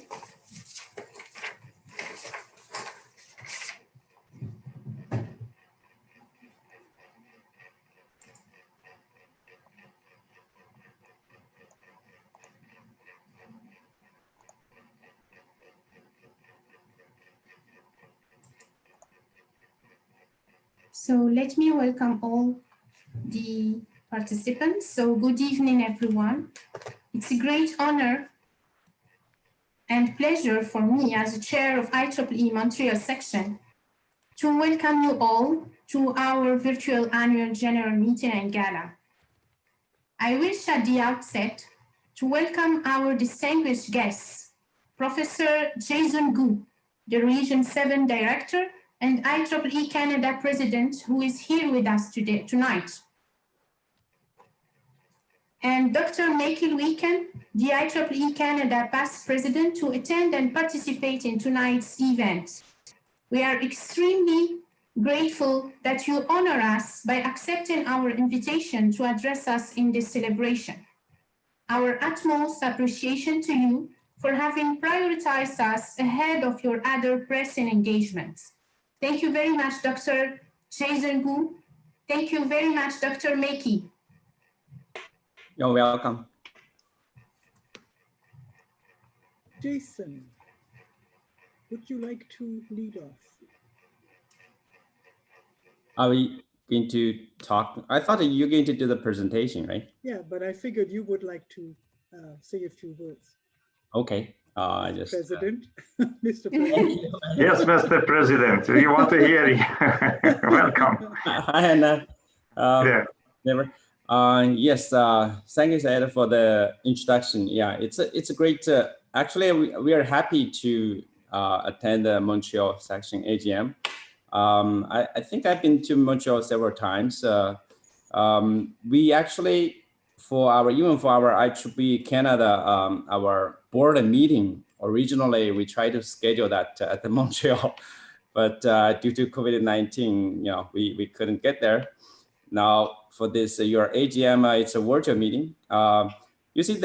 So let me welcome all the participants. So good evening, everyone. It's a great honor and pleasure for me as a chair of IEEE Montreal Section to welcome you all to our virtual annual general meeting and gala. I wish at the outset to welcome our distinguished guests, Professor Jason Gu, the Region 7 Director and IEEE Canada President, who is here with us tonight. and Dr. Maike Luiken, the IEEE Canada Past President, to attend and participate in tonight's event. We are extremely grateful that you honor us by accepting our invitation to address us in this celebration. Our utmost appreciation to you for having prioritized us ahead of your other pressing engagements. Thank you very much, Dr. Jason Gu. Thank you very much, Dr. Maike. You're welcome. Jason, would you like to lead off? Are we going to talk? I thought you're going to do the presentation, right? Yeah, but I figured you would like to say a few words. Okay. Just President, Mr. President. Yes, Mr. President, we want to hear you. Welcome. Hi, Anna. Never. Yes, thank you, Said, for the introduction. Yeah, it's a great. Actually, we are happy to attend the Montreal Section AGM. I think I've been to Montreal several times. We actually, even for our IEEE Canada, our board meeting, originally we tried to schedule that at the Montreal, but due to COVID-19, we couldn't get there. Now for this, your AGM, it's a virtual meeting. You see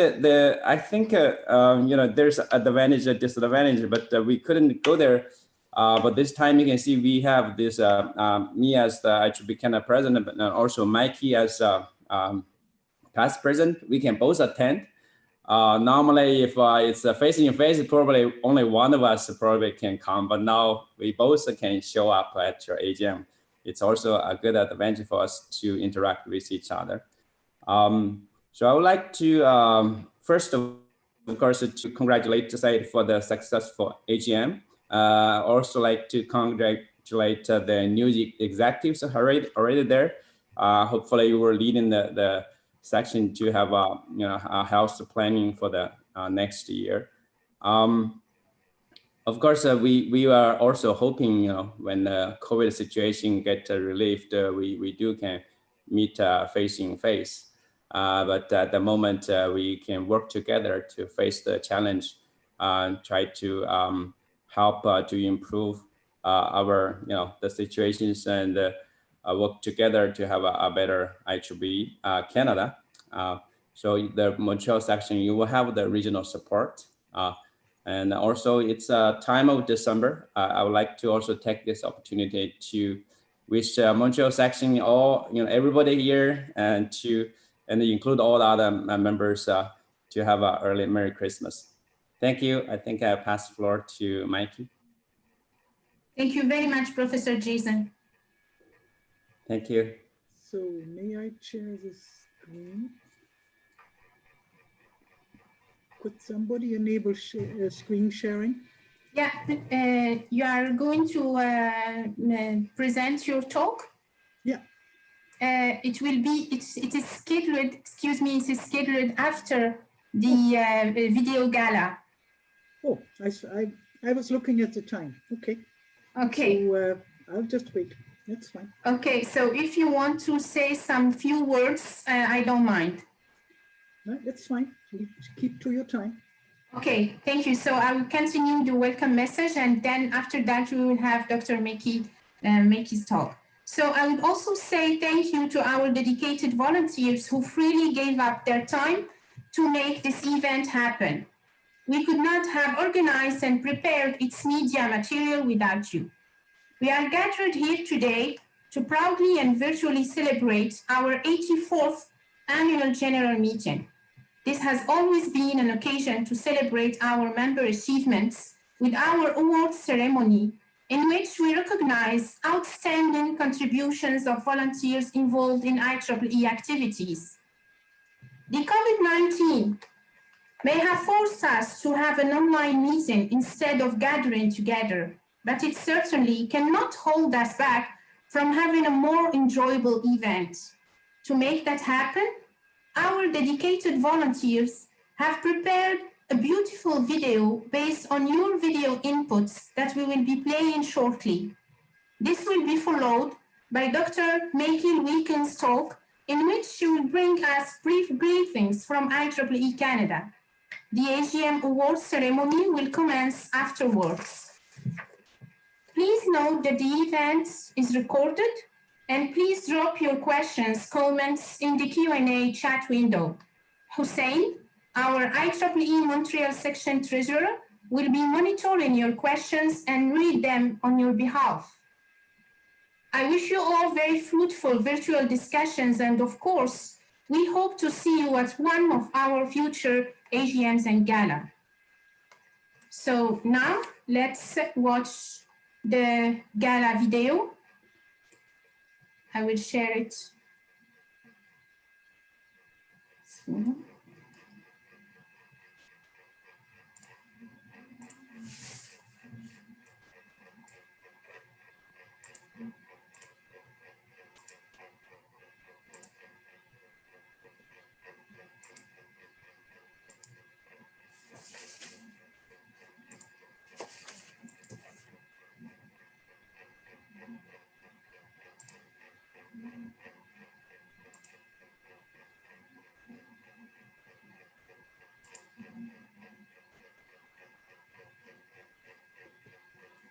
I think, there's advantage and disadvantage, but we couldn't go there. But this time you can see we have this, me as the IEEE Canada President, but also Maike as Past President. We can both attend. Normally, if it's facing in face, probably only one of us probably can come, but now we both can show up at your AGM. It's also a good advantage for us to interact with each other. So I would like to, first of course, to congratulate Said for the successful AGM. Also like to congratulate the new executives already there. Hopefully you were leading the section to have a health planning for the next year. Of course, we are also hoping, when the COVID situation gets relieved, we can meet face in face. But at the moment, we can work together to face the challenge and try to help to improve our, the situations and work together to have a better IEEE Canada. So the Montreal section, you will have the regional support. And also it's a time of December. I would like to also take this opportunity to wish Montreal section, everybody here, and include all the other members to have an early Merry Christmas. Thank you. I think I pass the floor to Maike. Thank you very much, Professor Jason. Thank you. So may I share the screen? Could somebody enable screen sharing? Yeah, you are going to present your talk? Yeah. It is scheduled, excuse me, it is scheduled after the video gala. Oh, I was looking at the time. Okay. Okay. So I'll just wait. That's fine. Okay, so if you want to say some few words, I don't mind. No, that's fine. Keep to your time. Okay, thank you. So I will continue the welcome message, and then after that we will have Dr. Maike make his talk. So I would also say thank you to our dedicated volunteers who freely gave up their time to make this event happen. We could not have organized and prepared its media material without you. We are gathered here today to proudly and virtually celebrate our 84th annual general meeting. This has always been an occasion to celebrate our member achievements with our awards ceremony, in which we recognize outstanding contributions of volunteers involved in IEEE activities. The COVID-19 may have forced us to have an online meeting instead of gathering together, but it certainly cannot hold us back from having a more enjoyable event. To make that happen, our dedicated volunteers have prepared a beautiful video based on your video inputs that we will be playing shortly. This will be followed by Dr. Maike Luiken's talk, in which she will bring us brief greetings from IEEE Canada. The AGM awards ceremony will commence afterwards. Please note that the event is recorded, and please drop your questions, comments in the Q&A chat window. Hussein, our IEEE Montreal Section Treasurer, will be monitoring your questions and read them on your behalf. I wish you all very fruitful virtual discussions, and of course, we hope to see you at one of our future AGMs and Gala. So now let's watch the Gala video. I will share it.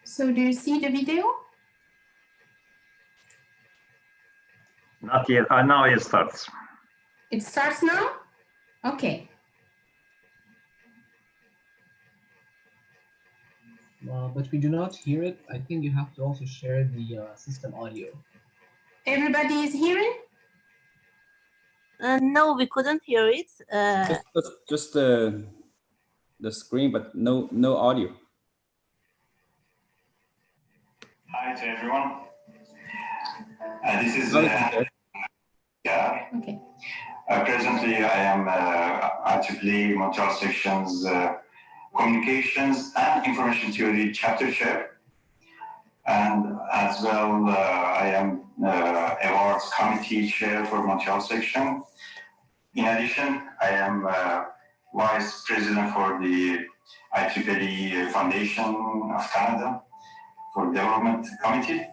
So do you see the video? Not yet. Now it starts. It starts now? Okay. But we do not hear it. I think you have to also share the system audio. Everybody is hearing? No, we couldn't hear it. Just the screen, but no audio. Hi to everyone. This is yeah. Okay. Presently, I am IEEE Montreal Section's Communications and Information Theory Chapter Chair, and as well I am Awards Committee Chair for Montreal Section. In addition, I am Vice President for the IEEE Foundation of Canada for Development Committee.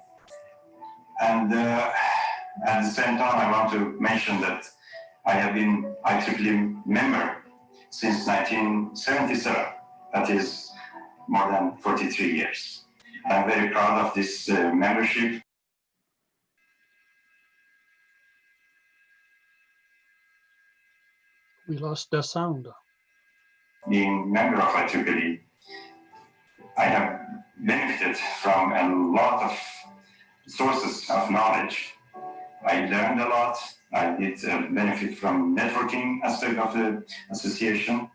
And at the same time, I want to mention that I have been IEEE member since 1977. That is more than 43 years. I'm very proud of this membership. We lost the sound. Being member of IEEE, I have benefited from a lot of sources of knowledge. I learned a lot. I did benefit from networking aspect of the association.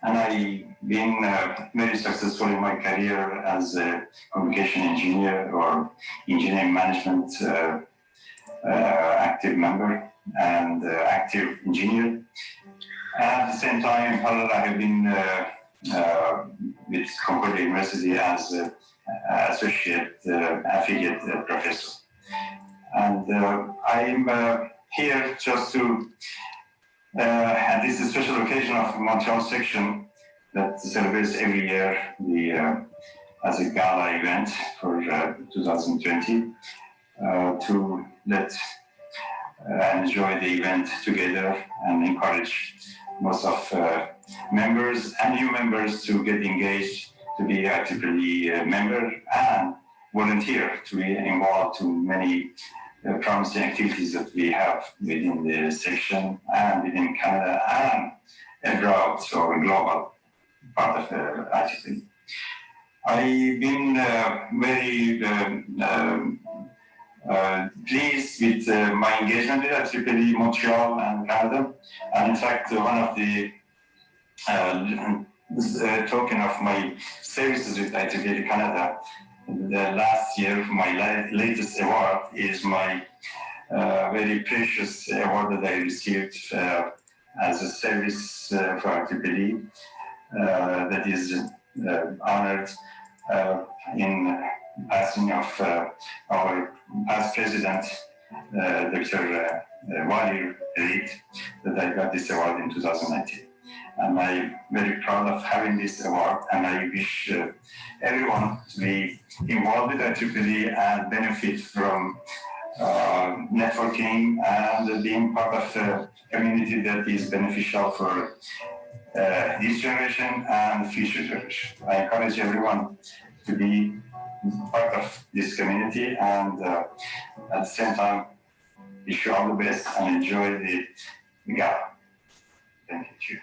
And I've been very successful in my career as a communication engineer or engineering management active member and active engineer. And at the same time, in parallel, I have been with Concordia University as associate affiliate professor. And I'm here just to, at this special occasion of Montreal Section that celebrates every year the as a gala event for 2020, to let enjoy the event together and encourage most of members and new members to get engaged, to be actively a member and volunteer to be involved to many promising activities that we have within the section and within Canada and abroad, so a global part of the IEEE. I've been very pleased with my engagement with IEEE Montreal and Canada. And in fact, one of the token of my services with IEEE Canada, the last year, my latest award is my very precious award that I received as a service for IEEE that is honored in passing of our past president, Dr. Wali Reid, that I got this award in 2019. And I'm very proud of having this award, and I wish everyone to be involved with IEEE and benefit from networking, and being part of a community that is beneficial for this generation and future generation. I encourage everyone to be part of this community, and at the same time, wish you all the best and enjoy the Gala. Thank you. Cheers.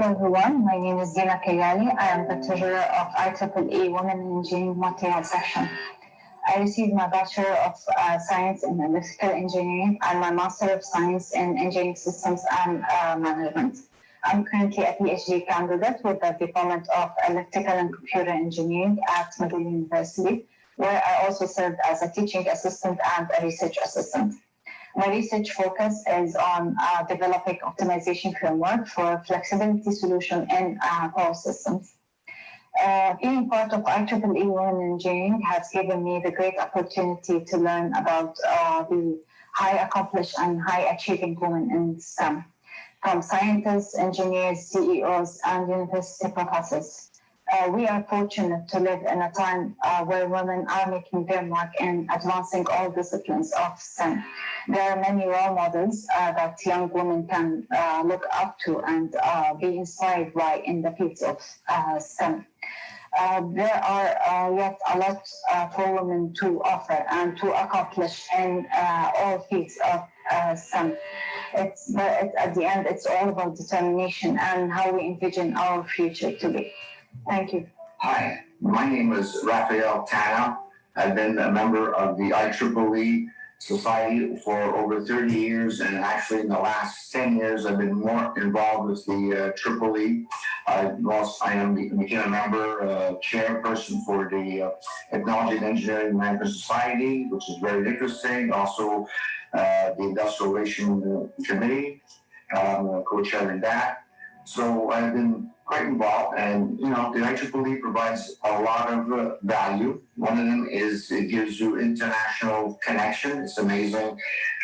Hello everyone, my name is Gala. I am the treasurer of IEEE Women in Engineering Montreal Section. I received my Bachelor of Science in Electrical Engineering and my Master of Science in Engineering Systems and Management. I'm currently a PhD candidate with the Department of Electrical and Computer Engineering at McGill University, where I also served as a teaching assistant and a research assistant. My research focus is on developing optimization framework for flexibility solution in power systems. Being part of IEEE Women in Engineering has given me the great opportunity to learn about the high accomplished and high achieving women in STEM, from scientists, engineers, CEOs, and university professors. We are fortunate to live in a time where women are making their mark in advancing all disciplines of STEM. There are many role models that young women can look up to and be inspired by in the fields of STEM. There are yet a lot for women to offer and to accomplish in all fields of STEM. But at the end, it's all about determination and how we envision our future to be. Thank you. Hi, my name is Raphael Tana. I've been a member of the IEEE Society for over 30 years, and actually in the last 10 years, I've been more involved with the EEE. Became a member, chairperson for the Technology and Engineering Management Society, which is very interesting. Also, the Industrial Relations Committee, co-chairing that. So I've been quite involved, and the IEEE provides a lot of value. One of them is it gives you international connection. It's amazing.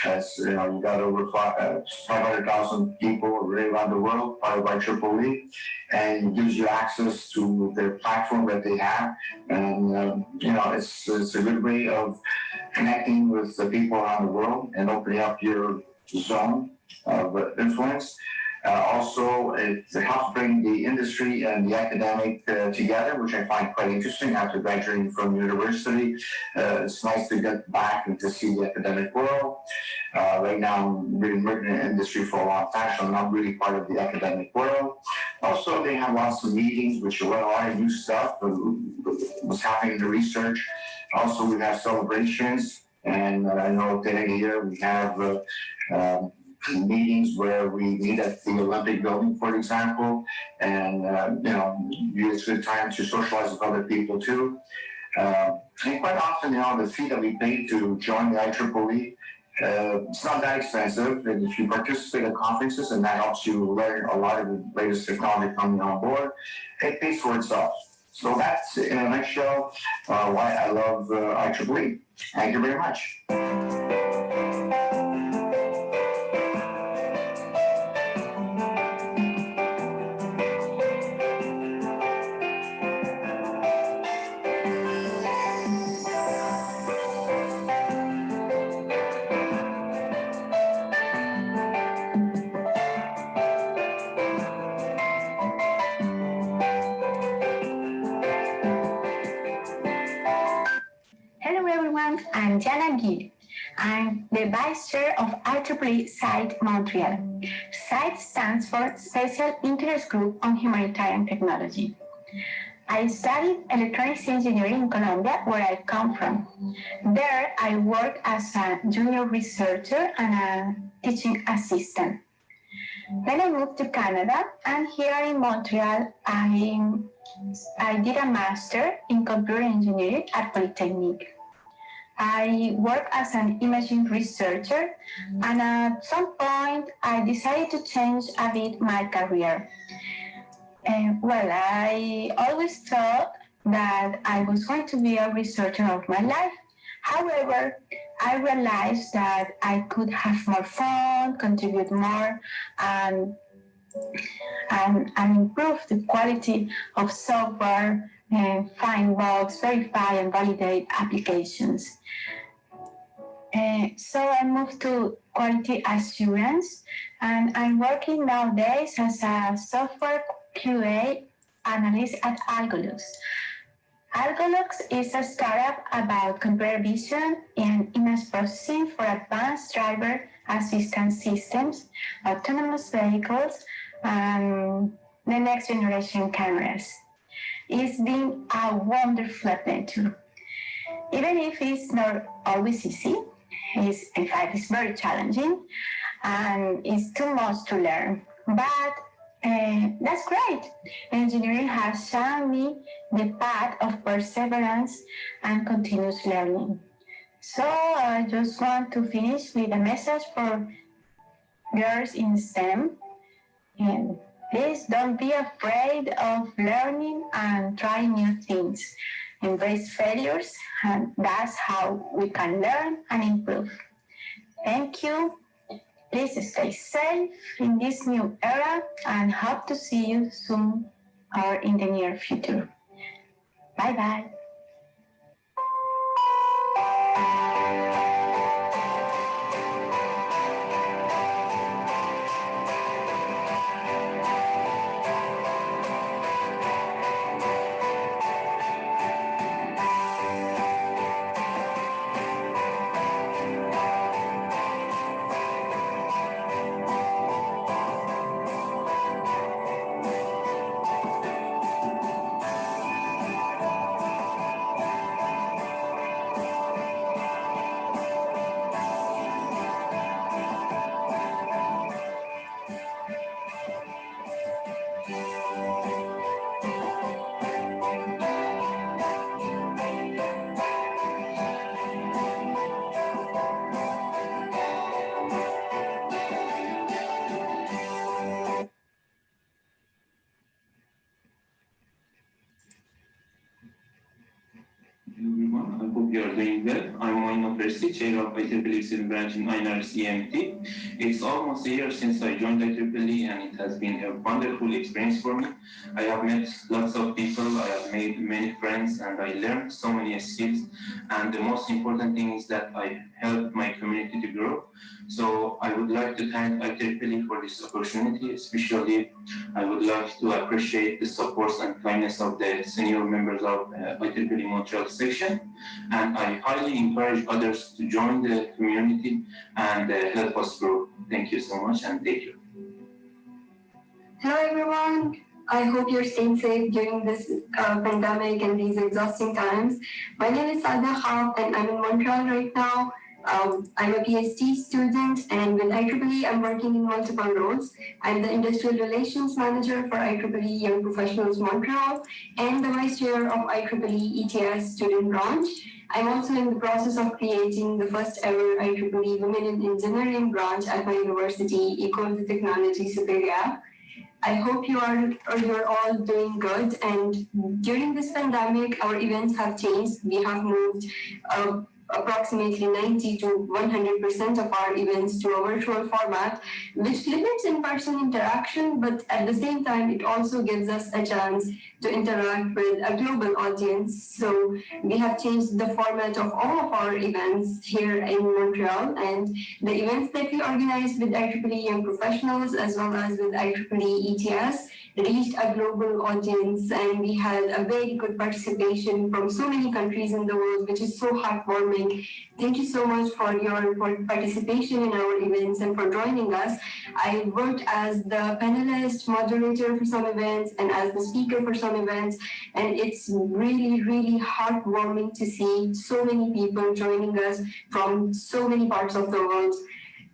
You got over 500,000 people really around the world part of IEEE, and it gives you access to their platform that they have. And it's a good way of connecting with the people around the world and opening up your zone of influence. Also, it helps bring the industry and the academic together, which I find quite interesting after graduating from university. It's nice to get back and to see the academic world. Right now, I'm really working in the industry for a long time, so I'm not really part of the academic world. Also, they have lots of meetings, which are a lot of new stuff, what's happening in the research. Also, we have celebrations, and I know today here we have meetings where we meet at the Olympic building, for example, and it's a good time to socialize with other people too. And quite often, the fee that we pay to join the IEEE, it's not that expensive. And if you participate in conferences, and that helps you learn a lot of the latest technology coming on board, it pays for itself. So that's, in a nutshell, why I love IEEE. Thank you very much. Hello everyone, I'm Diana Guy. I'm the Vice Chair of IEEE SITE Montreal. SITE stands for Special Interest Group on Humanitarian Technology. I studied electronics engineering in Colombia, where I come from. There, I worked as a junior researcher and a teaching assistant. Then I moved to Canada, and here in Montreal, I did a master in computer engineering at Polytechnique. I work as an imaging researcher, and at some point, I decided to change a bit my career. Well, I always thought that I was going to be a researcher of my life. However, I realized that I could have more fun, contribute more, and improve the quality of software, find bugs, verify and validate applications. So I moved to quality assurance, and I'm working nowadays as a software QA analyst at Algolux. Algolux is a startup about computer vision and image processing for advanced driver assistance systems, autonomous vehicles, and the next generation cameras. It's been a wonderful adventure. Even if it's not always easy, in fact, it's very challenging and it's too much to learn. But that's great. Engineering has shown me the path of perseverance and continuous learning. So I just want to finish with a message for girls in STEM. And please don't be afraid of learning and trying new things. Embrace failures, and that's how we can learn and improve. Thank you. Please stay safe in this new era and hope to see you soon or in the near future. Bye-bye. Everyone, I hope you are doing well. I'm Moin Percy, chair of IEEE branch in INRC-EMT. It's almost a year since I joined IEEE, and it has been a wonderful experience for me. I have met lots of people, I have made many friends, and I learned so many skills. And the most important thing is that I helped my community to grow. So I would like to thank IEEE for this opportunity. Especially, I would like to appreciate the support and kindness of the senior members of IEEE Montreal Section. And I highly encourage others to join the community and help us grow. Thank you so much, and thank you. Hello, everyone. I hope you're staying safe during this pandemic and these exhausting times. My name is Sada Khaf, and I'm in Montreal right now. I'm a PhD student, and with IEEE, I'm working in multiple roles. I'm the Industrial Relations Manager for IEEE Young Professionals Montreal and the Vice Chair of IEEE ETS Student Branch. I'm also in the process of creating the first ever IEEE Women in Engineering branch at my university, École de Technologie Supérieure. I hope you're all doing good. And during this pandemic, our events have changed. We have moved approximately 90 to 100% of our events to a virtual format, which limits in-person interaction, but at the same time, it also gives us a chance to interact with a global audience. So we have changed the format of all of our events here in Montreal, and the events that we organize with IEEE Young Professionals as well as with IEEE ETS reached a global audience, and we had a very good participation from so many countries in the world, which is so heartwarming. Thank you so much for your participation in our events and for joining us. I worked as the panelist, moderator for some events, and as the speaker for some events, and it's really, really heartwarming to see so many people joining us from so many parts of the world.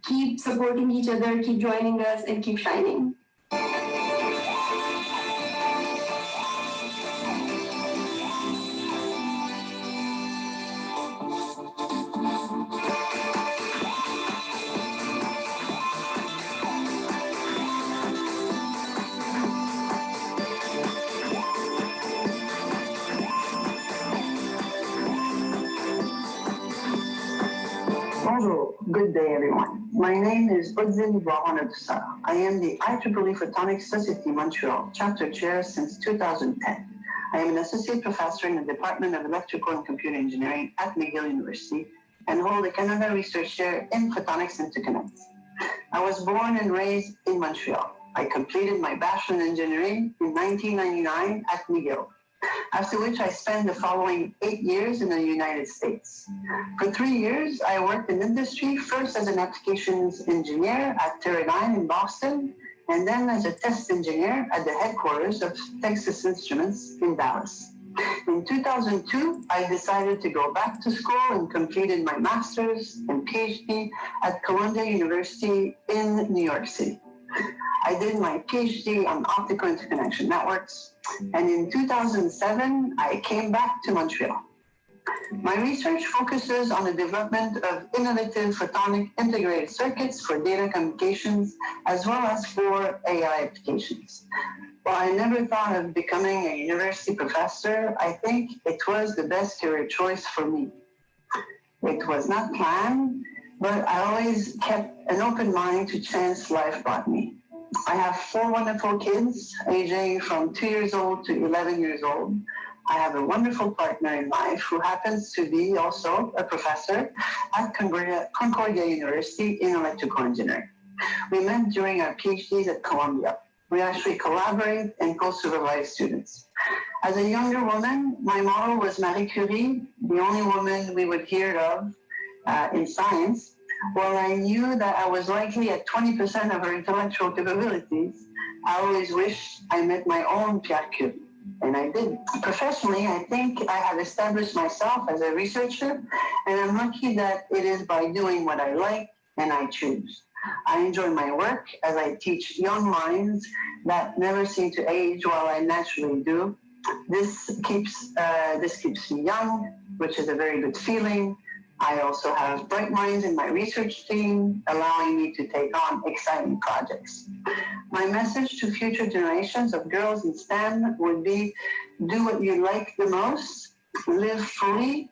Keep supporting each other, keep joining us, and keep shining. Bonjour, good day everyone. My name is Budzin Bouhanadoussa. I am the IEEE Photonics Society Montreal Chapter Chair since 2010. I am an associate professor in the Department of Electrical and Computer Engineering at McGill University and hold a Canada Research Chair in Photonics Interconnect. I was born and raised in Montreal. I completed my Bachelor in Engineering in 1999 at McGill, after which I spent the following 8 years in the United States. For 3 years, I worked in industry, first as an applications engineer at Teradyne in Boston, and then as a test engineer at the headquarters of Texas Instruments in Dallas. In 2002, I decided to go back to school and completed my master's and PhD at Columbia University in New York City. I did my PhD on optical interconnection networks, and in 2007, I came back to Montreal. My research focuses on the development of innovative photonic integrated circuits for data communications, as well as for AI applications. While I never thought of becoming a university professor, I think it was the best career choice for me. It was not planned, but I always kept an open mind to chance life brought me. I have 4 wonderful kids, aging from 2 years old to 11 years old. I have a wonderful partner in life who happens to be also a professor at Concordia University in electrical engineering. We met during our PhDs at Columbia. We actually collaborate and co-supervise students. As a younger woman, my model was Marie Curie, the only woman we would hear of in science. While I knew that I was likely at 20% of her intellectual capabilities, I always wished I met my own Pierre Curie. And I did. Professionally, I think I have established myself as a researcher, and I'm lucky that it is by doing what I like and I choose. I enjoy my work as I teach young minds that never seem to age while I naturally do. This keeps me young, which is a very good feeling. I also have bright minds in my research team, allowing me to take on exciting projects. My message to future generations of girls in STEM would be, do what you like the most, live fully,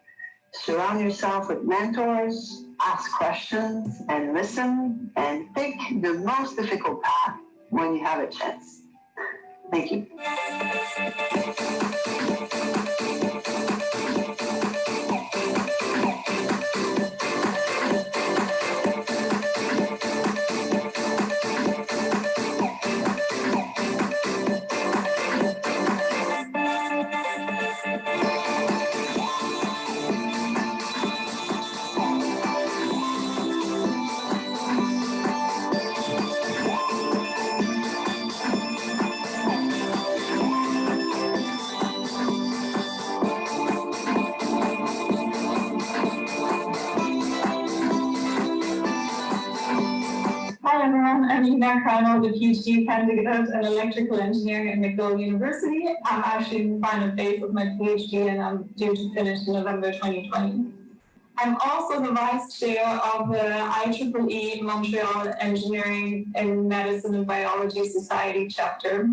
surround yourself with mentors, ask questions and listen, and pick the most difficult path when you have a chance. Thank you. Hi everyone, I'm Ina Crano, the PhD candidate in electrical engineering at McGill University. I'm actually in the final phase of my PhD and I'm due to finish in November 2020. I'm also the vice chair of the IEEE Montreal Engineering and Medicine and Biology Society chapter.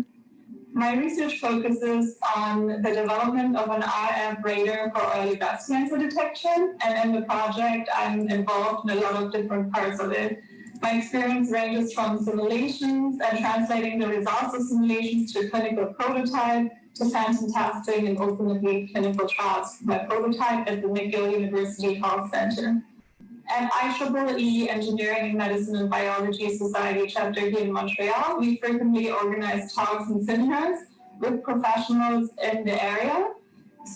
My research focuses on the development of an RF radar for early breast cancer detection, and in the project I'm involved in a lot of different parts of it. My experience ranges from simulations and translating the results of simulations to clinical prototype, to phantom testing and ultimately clinical trials. My prototype at the McGill University Health Center. At IEEE Engineering and Medicine and Biology Society chapter here in Montreal, we frequently organize talks and seminars with professionals in the area.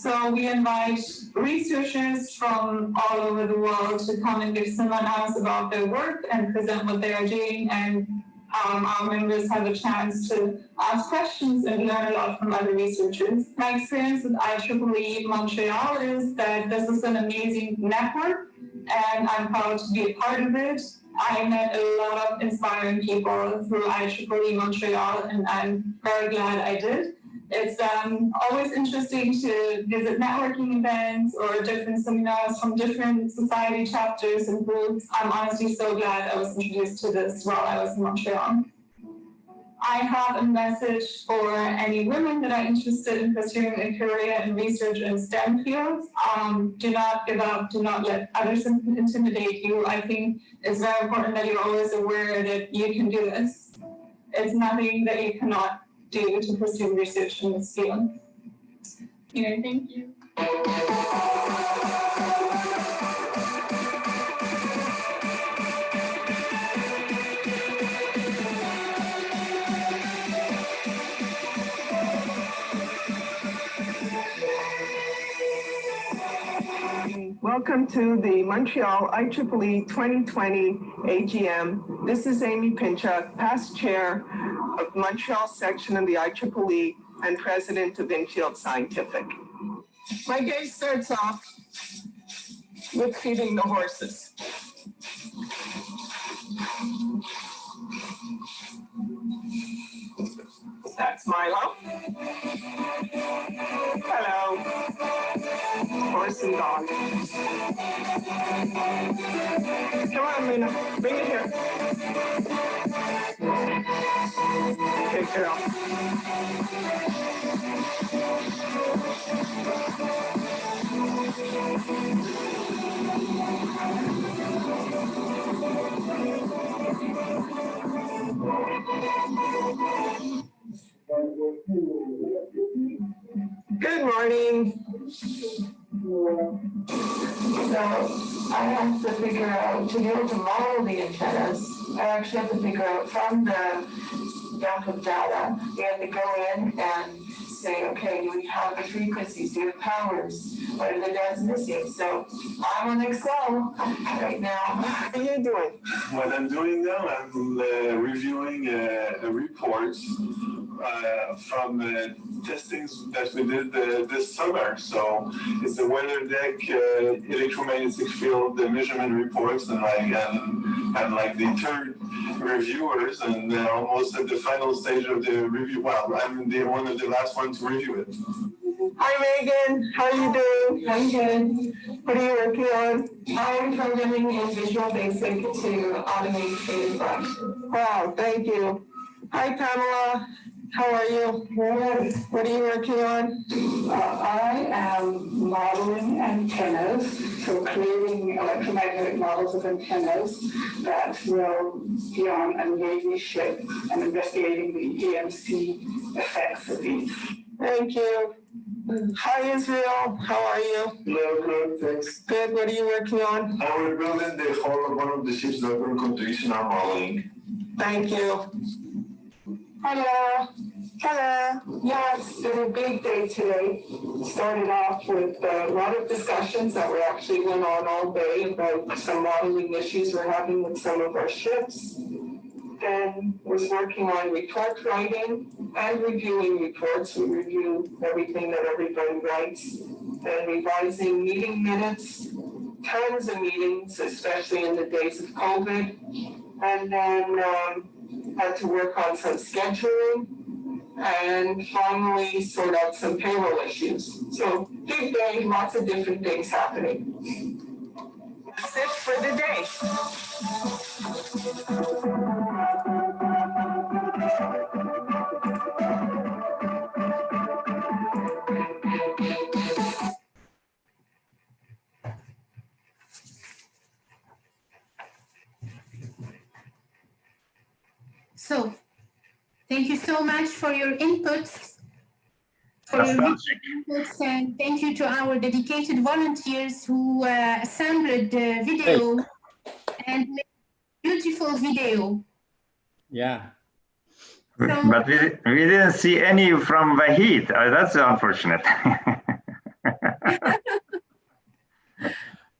So we invite researchers from all over the world to come and give seminars about their work and present what they are doing, and our members have a chance to ask questions and learn a lot from other researchers. My experience with IEEE Montreal is that this is an amazing network, and I'm proud to be a part of it. I met a lot of inspiring people through IEEE Montreal, and I'm very glad I did. It's always interesting to visit networking events or different seminars from different society chapters and groups. I'm honestly so glad I was introduced to this while I was in Montreal. I have a message for any women that are interested in pursuing a career in research in STEM fields. Do not give up, do not let others intimidate you. I think it's very important that you're always aware that you can do this. It's nothing that you cannot do to pursue research in this field. Thank you. Welcome to the Montreal IEEE 2020 AGM. This is Amy Pinchuk, past chair of Montreal Section of the IEEE and president of Infield Scientific. My day starts off with feeding the horses. That's Milo. Hello. Horse and dog. Come on, Lena. Bring it here. Good girl. Good morning. So I have to figure out, to be able to model the antennas, I actually have to figure out from the dump of data, we have to go in and say, okay, do we have the frequencies, do we have powers, what are the bands missing? So I'm on Excel right now. How are you doing? What I'm doing now, I'm reviewing a report from testings that we did this summer. So it's the weather deck, electromagnetic field measurement reports, and I'm like the third reviewers, and almost at the final stage of the review. Well, I'm one of the last ones to review it. Hi, Megan. How are you doing? I'm good. What are you working on? I'm programming in Visual Basic to automate data collection. Wow, thank you. Hi, Pamela. How are you? Good. What are you working on? I am modeling antennas, so creating electromagnetic models of antennas that will be on a Navy ship and investigating the EMC effects of these. Thank you. Hi, Israel. How are you? Hello, good, thanks. Good. What are you working on? We're building the hull of one of the ships that we're going to use in our modeling. Thank you. Hello. Hello. Yeah, it's been a big day today. Started off with a lot of discussions that were actually went on all day about some modeling issues we're having with some of our ships. Then was working on report writing and reviewing reports. We review everything that everybody writes. Then revising meeting minutes, tons of meetings, especially in the days of COVID. And then had to work on some scheduling and finally sort out some payroll issues. So big day, lots of different things happening. That's it for the day. So, thank you so much for your inputs. And thank you to our dedicated volunteers who assembled the video and made a beautiful video. Yeah. So, but we didn't see any from Vahid. That's unfortunate.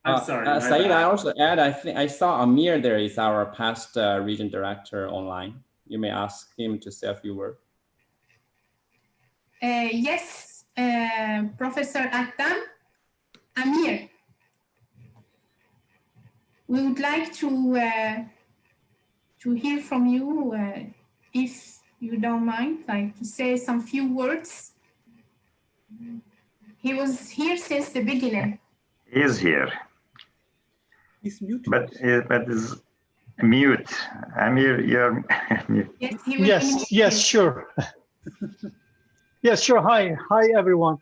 I'm sorry. Saeed, I also add, I think I saw Amir there is our past region director online. You may ask him to say a few words. Yes, Professor Aghdam, Amir. We would like to hear from you, if you don't mind, like to say some few words. He was here since the beginning. He is here. He's muted. But mute. Amir, you're mute. Yes, sure. Yes, sure. Hi, everyone.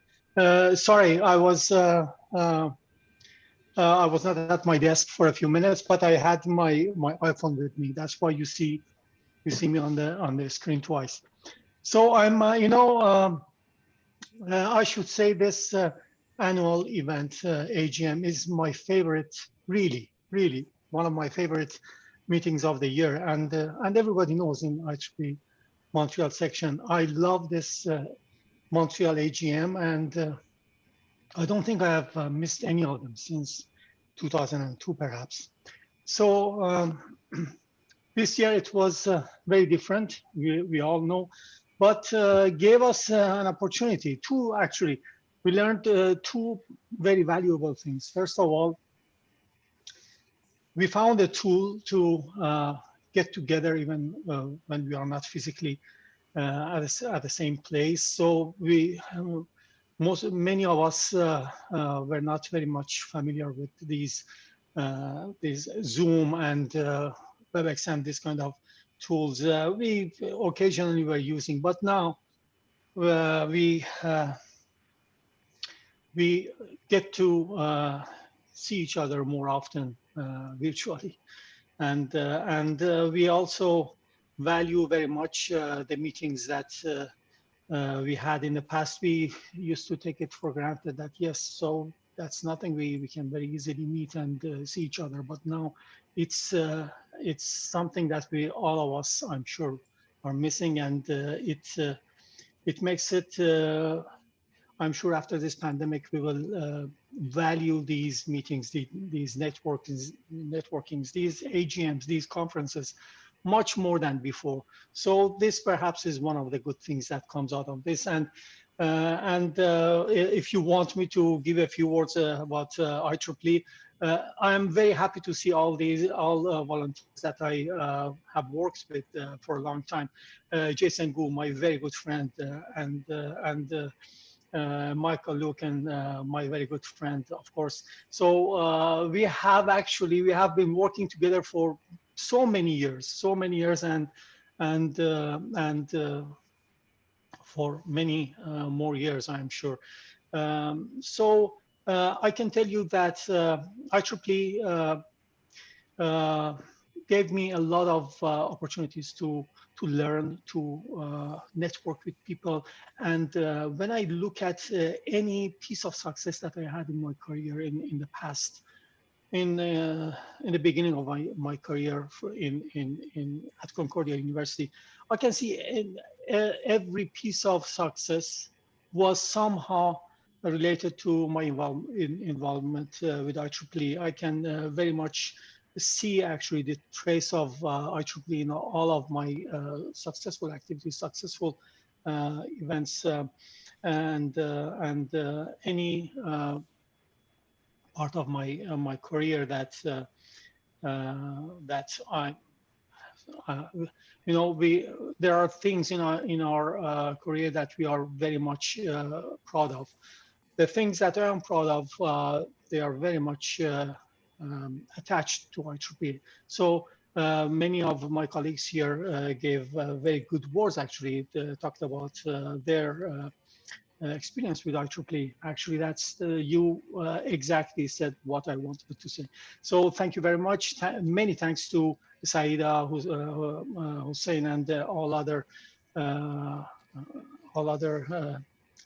Sorry, I was not at my desk for a few minutes, but I had my iPhone with me. That's why you see me on the screen twice. So I'm, I should say this annual event, AGM, is my favorite, really one of my favorite meetings of the year. And everybody knows in IEEE Montreal Section, I love this Montreal AGM, and I don't think I have missed any of them since 2002, perhaps. So this year it was very different, we all know, but gave us an opportunity to actually, we learned two very valuable things. First of all, we found a tool to get together even when we are not physically at the same place. So many of us were not very much familiar with these Zoom and WebEx and this kind of tools. We occasionally were using, but now we get to see each other more often virtually, and we also value very much the meetings that we had in the past. We used to take it for granted that yes, so that's nothing, we can very easily meet and see each other, but now it's something that we, all of us, I'm sure, are missing, and it makes it, I'm sure after this pandemic, we will value these meetings, these networkings, these AGMs, these conferences, much more than before. So this perhaps is one of the good things that comes out of this. And if you want me to give a few words about IEEE, I am very happy to see all volunteers that I have worked with for a long time. Jason Gu, my very good friend, and Maike Luiken, my very good friend, of course. So we have been working together for so many years, and for many more years, I'm sure. So I can tell you that IEEE gave me a lot of opportunities to learn, to network with people. And when I look at any piece of success that I had in my career in the past, in the beginning of my career at Concordia University, I can see every piece of success was somehow related to my involvement with IEEE. I can very much see actually the trace of IEEE in all of my successful activities, successful events, and any part of my career that I, there are things in our career that we are very much proud of. The things that I am proud of, they are very much attached to IEEE. So many of my colleagues here gave very good words, actually, talked about their experience with IEEE. Actually, that's you exactly said what I wanted to say. So thank you very much. Many thanks to Saida, Hussein, and all other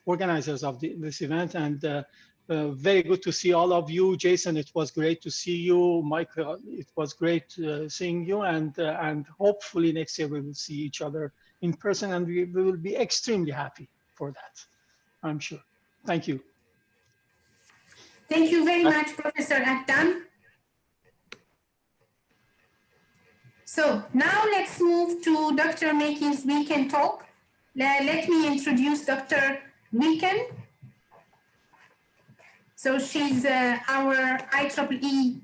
organizers of this event. And very good to see all of you. Jason, it was great to see you. Mike, it was great seeing you. And hopefully next year we will see each other in person, and we will be extremely happy for that, I'm sure. Thank you. Thank you very much, Professor Aghdam. So now let's move to Dr. Maike Luiken talk. Let me introduce Dr. Luiken. So she's our IEEE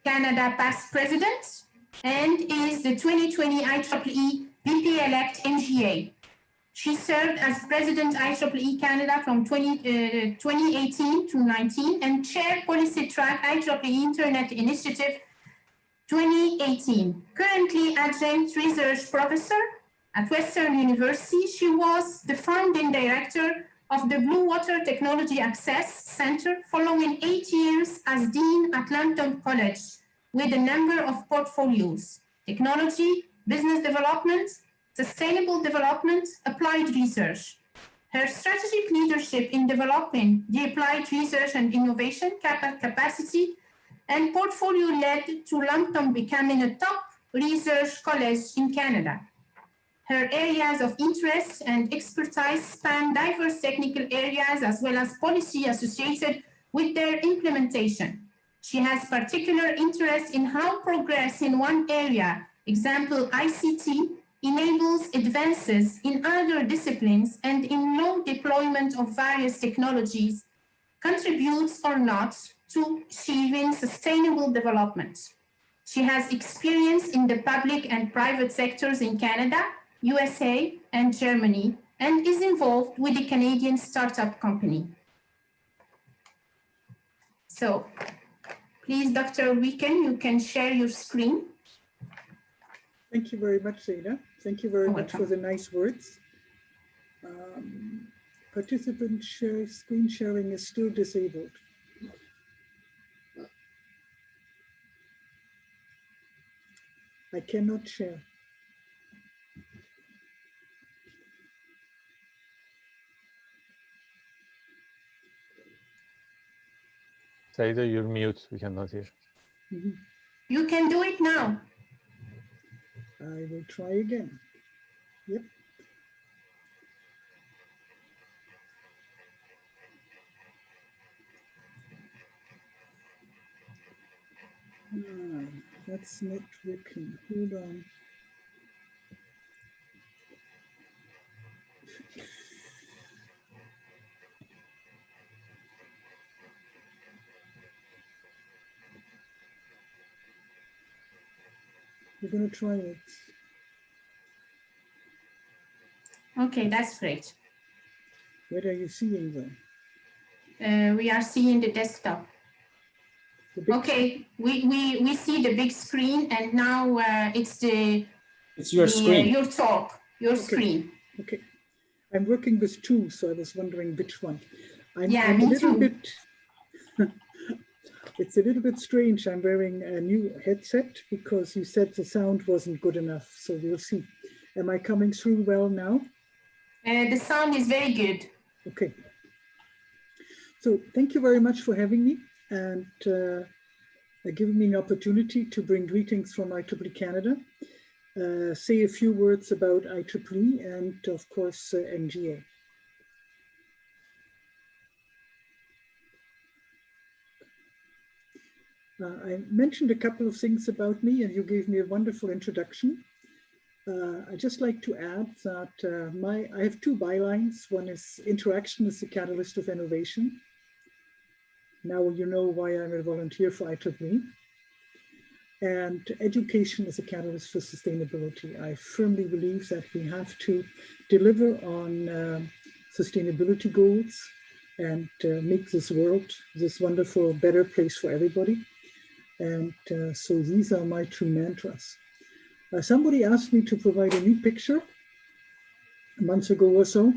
Canada Past President and is the 2020 IEEE VP-elect MGA. She served as President IEEE Canada from 2018 to 19 and chaired policy track IEEE Internet Initiative 2018. Currently adjunct research professor at Western University, she was the founding director of the Blue Water Technology Access Center, following 8 years as dean at Lambton College, with a number of portfolios: technology, business development, sustainable development, applied research. Her strategic leadership in developing the applied research and innovation capacity and portfolio led to Lambton becoming a top research college in Canada. Her areas of interest and expertise span diverse technical areas as well as policy associated with their implementation. She has particular interest in how progress in one area, example ICT, enables advances in other disciplines and in low deployment of various technologies, contributes or not to achieving sustainable development. She has experience in the public and private sectors in Canada, USA, and Germany, and is involved with the Canadian startup company. So, please, Dr. Luiken, you can share your screen. Thank you very much, Zaida. Thank you very much for the nice words. Participant screen sharing is still disabled. I cannot share. Saida, you're mute. We cannot hear. You can do it now. I will try again. Yep. That's not working. Hold on. We're going to try it. Okay, that's great. What are you seeing then? We are seeing the desktop. Okay, we see the big screen, and now it's your screen. Your talk, your screen. Okay, I'm working with two, so I was wondering which one. I'm me a little too. bit. It's a little bit strange. I'm wearing a new headset because you said the sound wasn't good enough. So we'll see. Am I coming through well now? The sound is very good. Okay. So thank you very much for having me and giving me an opportunity to bring greetings from IEEE Canada, say a few words about IEEE and of course MGA. I mentioned a couple of things about me and you gave me a wonderful introduction. I'd just like to add that I have two bylines. One is interaction is the catalyst of innovation. Now you know why I'm a volunteer for IEEE. And education is a catalyst for sustainability. I firmly believe that we have to deliver on sustainability goals and make this world, this wonderful, better place for everybody. And so these are my two mantras. Somebody asked me to provide a new picture a month ago or so.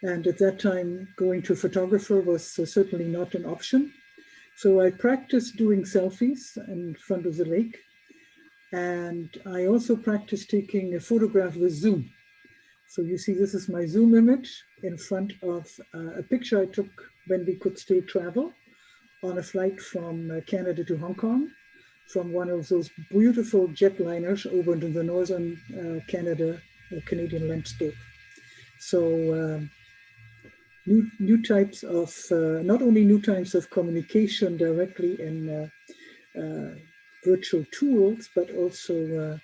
And at that time, going to a photographer was certainly not an option. So I practiced doing selfies in front of the lake. And I also practiced taking a photograph with zoom. So you see, this is my zoom image in front of a picture I took when we could still travel on a flight from Canada to Hong Kong, from one of those beautiful jetliners over into the northern Canadian landscape. So new types of, not only new types of communication directly in virtual tools, but also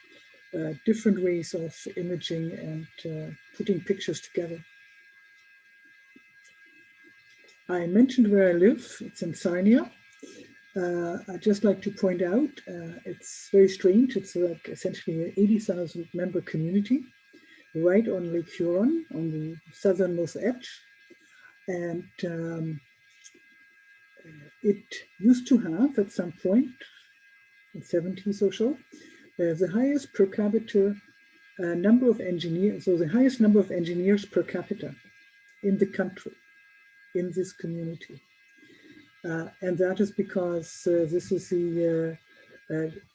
different ways of imaging and putting pictures together. I mentioned where I live, it's in Sarnia. I'd just like to point out, it's very strange. It's like essentially an 80,000 member community right on Lake Huron on the southernmost edge. And it used to have at some point 70s or so, the highest per capita number of engineers, so the highest number of engineers per capita in the country, in this community. And that is because this is the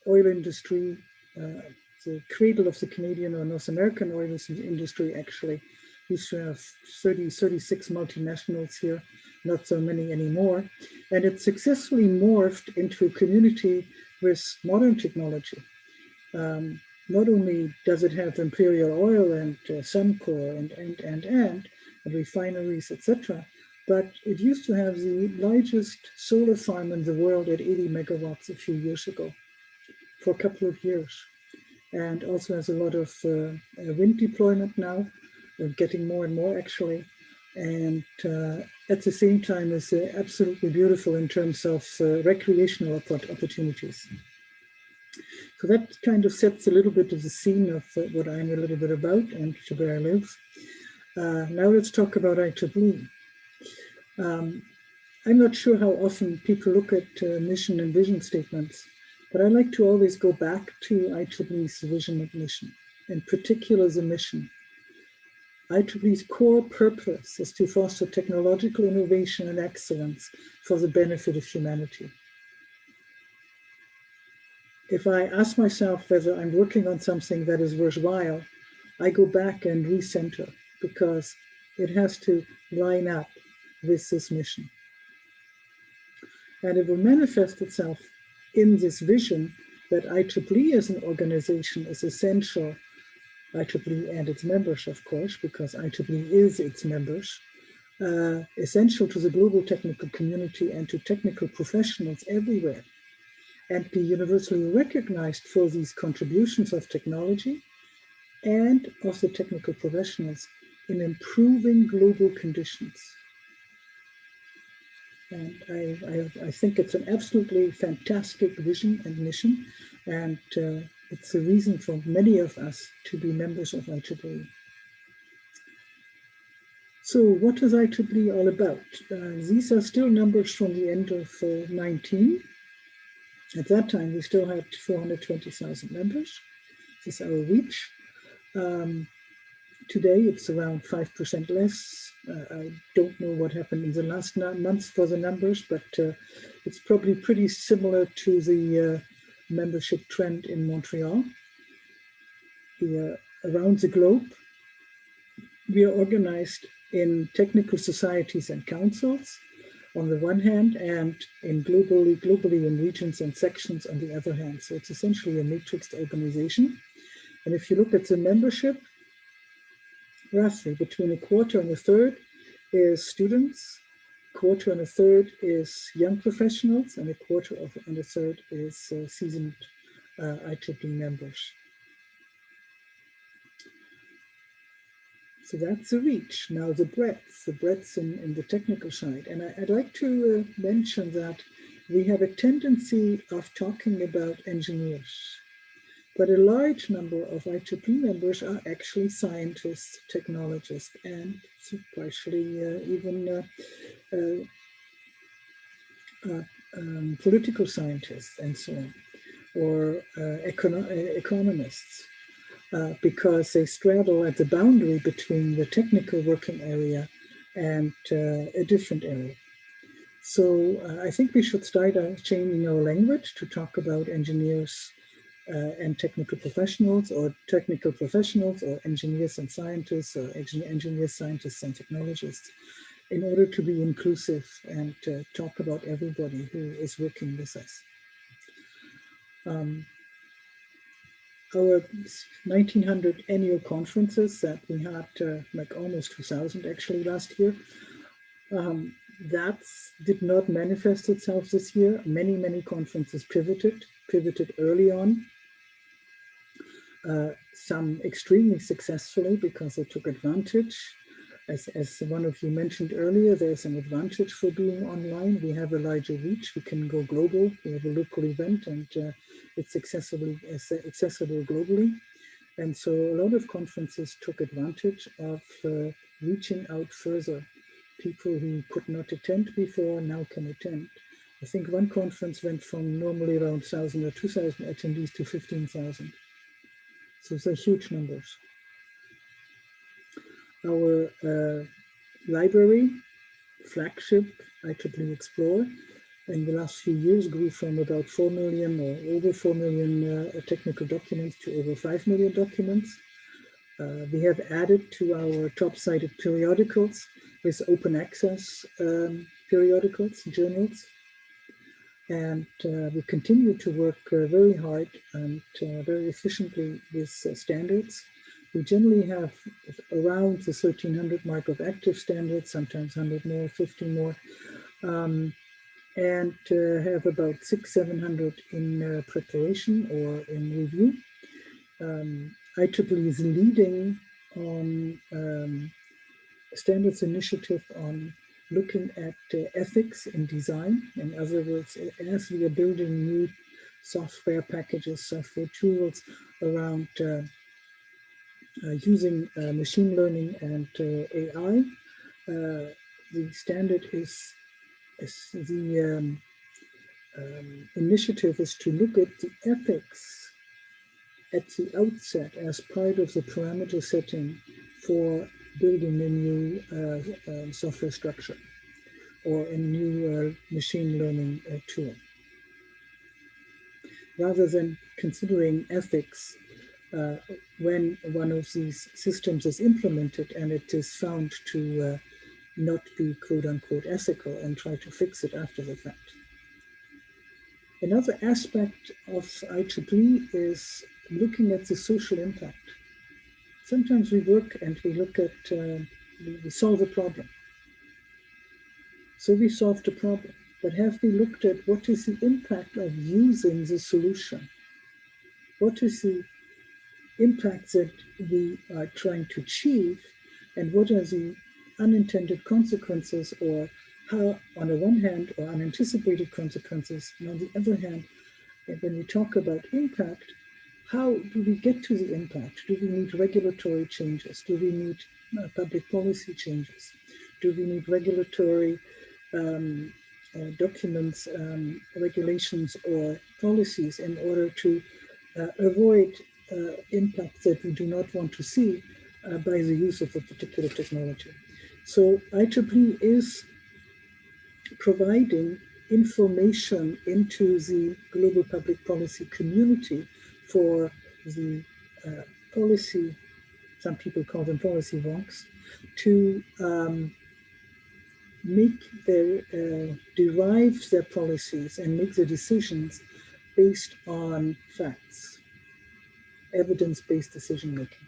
oil industry, the cradle of the Canadian or North American oil industry, actually. Used to have 36 multinationals here, not so many anymore. And it successfully morphed into a community with modern technology. Not only does it have Imperial Oil and Suncor and refineries, etc., but it used to have the largest solar farm in the world at 80 megawatts a few years ago, for a couple of years. And also has a lot of wind deployment now, getting more and more actually. And at the same time is absolutely beautiful in terms of recreational opportunities. So that kind of sets a little bit of the scene of what I'm a little bit about and to where I live. Now let's talk about IEEE. I'm not sure how often people look at mission and vision statements, but I like to always go back to IEEE's vision and mission, in particular the mission. IEEE's core purpose is to foster technological innovation and excellence for the benefit of humanity. If I ask myself whether I'm working on something that is worthwhile, I go back and recenter because it has to line up with this mission. And it will manifest itself in this vision that IEEE as an organization is essential, IEEE and its members, of course, because IEEE is its members, essential to the global technical community and to technical professionals everywhere, and be universally recognized for these contributions of technology and of the technical professionals in improving global conditions. And I think it's an absolutely fantastic vision and mission, and it's a reason for many of us to be members of IEEE. So what is IEEE all about? These are still numbers from the end of 19. At that time, we still had 420,000 members. This is our reach. Today, it's around 5% less. I don't know what happened in the last months for the numbers, but it's probably pretty similar to the membership trend in Montreal. Around the globe, we are organized in technical societies and councils on the one hand, and in globally in regions and sections on the other hand. So it's essentially a matrixed organization. And if you look at the membership, roughly between a quarter and a third is students, quarter and a third is young professionals, and a quarter and a third is seasoned IEEE members. So that's the reach. Now the breadth in the technical side. And I'd like to mention that we have a tendency of talking about engineers, but a large number of IEEE members are actually scientists, technologists, and partially even political scientists and so on, or economists. Because they straddle at the boundary between the technical working area and a different area. So I think we should start changing our language to talk about engineers and technical professionals, or technical professionals, or engineers and scientists, or engineers, scientists, and technologists, in order to be inclusive and talk about everybody who is working with us. Our 1900 annual conferences that we had, like almost 2000 actually last year, that did not manifest itself this year. Many conferences pivoted early on. Some extremely successfully because they took advantage. As one of you mentioned earlier, there's an advantage for being online. We have a larger reach. We can go global. We have a local event, and it's accessible globally. And so a lot of conferences took advantage of reaching out further. People who could not attend before now can attend. I think one conference went from normally around 1,000 or 2,000 attendees to 15,000. So they're huge numbers. Our library, flagship, IEEE Explore, in the last few years grew from about 4 million or over 4 million technical documents to over 5 million documents. We have added to our top-cited periodicals with open access periodicals, journals. And we continue to work very hard and very efficiently with standards. We generally have around the 1,300 mark of active standards, sometimes 100 more, 50 more, and have about 600-700 in preparation or in review. IEEE is leading on standards initiative on looking at ethics in design. In other words, as we are building new software packages, software tools around using machine learning and AI, the standard is the initiative is to look at the ethics at the outset as part of the parameter setting for building a new software structure or a new machine learning tool. Rather than considering ethics when one of these systems is implemented and it is found to not be quote unquote ethical and try to fix it after the fact. Another aspect of IEEE is looking at the social impact. Sometimes we work and we look at, we solve a problem. So we solved a problem, but have we looked at what is the impact of using the solution? What is the impact that we are trying to achieve, and what are the unintended consequences, or how, on the one hand, or unanticipated consequences, and on the other hand, when we talk about impact, how do we get to the impact? Do we need regulatory changes? Do we need public policy changes? Do we need regulatory documents, regulations, or policies in order to avoid impacts that we do not want to see by the use of a particular technology? So IEEE is providing information into the global public policy community for the policy, some people call them policy wonks, to make their, derive their policies and make their decisions based on facts, evidence-based decision-making.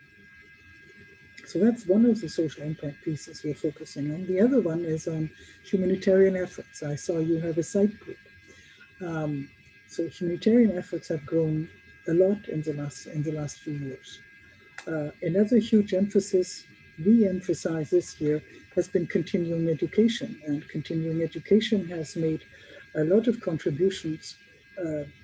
So that's one of the social impact pieces we're focusing on. The other one is on humanitarian efforts. I saw you have a site group. So humanitarian efforts have grown a lot in the last few years. Another huge emphasis we emphasize this year has been continuing education, and continuing education has made a lot of contributions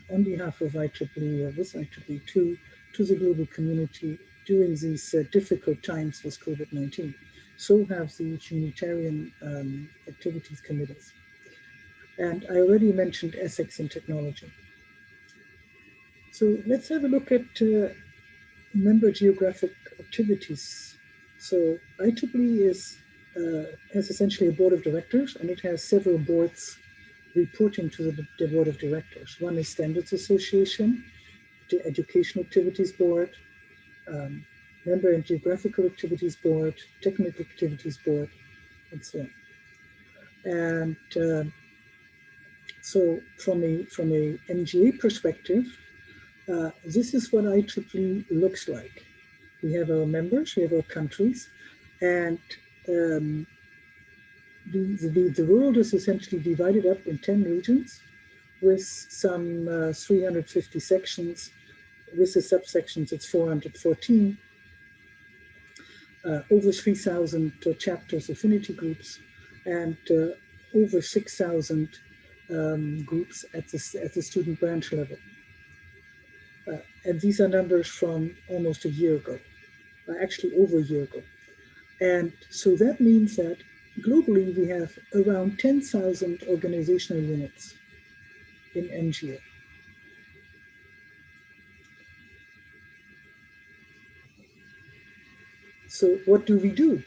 on behalf of IEEE, with IEEE, to the global community during these difficult times with COVID-19. So have the humanitarian activities committees. And I already mentioned ethics in technology. So let's have a look at member geographic activities. So IEEE has essentially a board of directors, and it has several boards reporting to the board of directors. One is Standards Association, the Education Activities Board, Member and Geographical Activities Board, Technical Activities Board, and so on. And so from a MGA perspective, this is what IEEE looks like. We have our members, we have our countries, and the world is essentially divided up in 10 regions with some 350 sections. With the subsections, it's 414. Over 3,000 chapters, affinity groups, and over 6,000 groups at the student branch level. And these are numbers from almost a year ago, actually over a year ago. And so that means that globally we have around 10,000 organizational units. in MGA. So what do we do,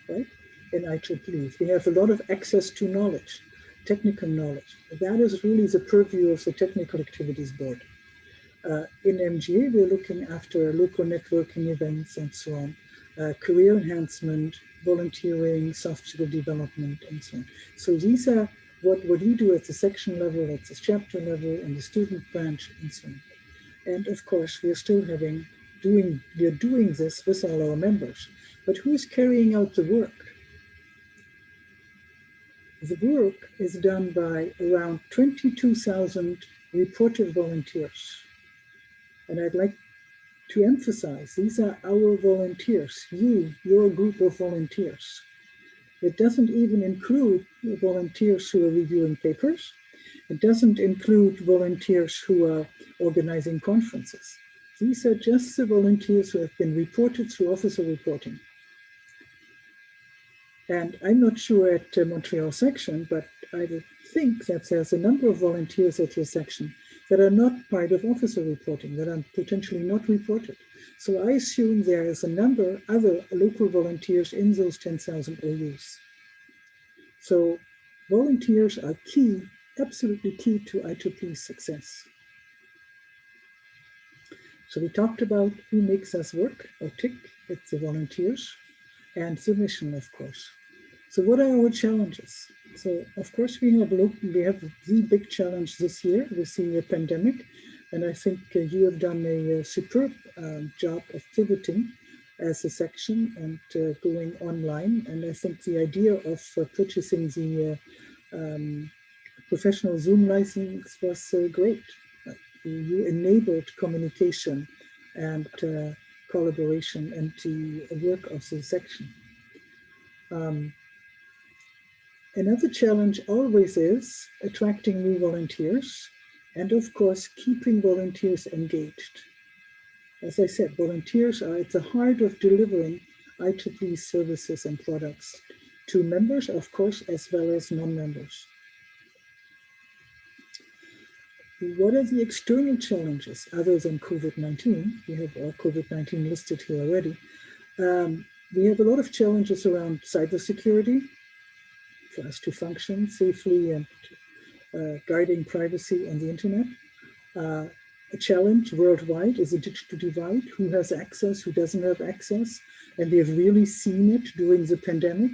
right? In IEEE, we have a lot of access to knowledge, technical knowledge. That is really the purview of the Technical Activities Board. In MGA, we're looking after local networking events and so on, career enhancement, volunteering, soft skill development, and so on. So these are what we do at the section level, at the chapter level, in the student branch, and so on. And of course, we are still doing this with all our members. But who is carrying out the work? The work is done by around 22,000 reported volunteers. And I'd like to emphasize, these are our volunteers, your group of volunteers. It doesn't even include volunteers who are reviewing papers. It doesn't include volunteers who are organizing conferences. These are just the volunteers who have been reported through officer reporting. And I'm not sure at Montreal Section, but I think that there's a number of volunteers at your section that are not part of officer reporting, that are potentially not reported. So I assume there is a number of other local volunteers in those 10,000 OUs. So volunteers are key, absolutely key to IEEE success. So we talked about who makes us work or tick. It's the volunteers and the mission, of course. So what are our challenges? So of course we have the big challenge this year with the pandemic, and I think you have done a superb job of pivoting as a section and going online. And I think the idea of purchasing the professional Zoom license was great. You enabled communication and collaboration and the work of the section. Another challenge always is attracting new volunteers and of course, keeping volunteers engaged. As I said, volunteers are at the heart of delivering IEEE services and products to members, of course, as well as non-members. What are the external challenges other than COVID-19? We have COVID-19 listed here already. We have a lot of challenges around cybersecurity for us to function safely and guarding privacy on the internet. A challenge worldwide is a digital divide. Who has access, who doesn't have access? And we have really seen it during the pandemic.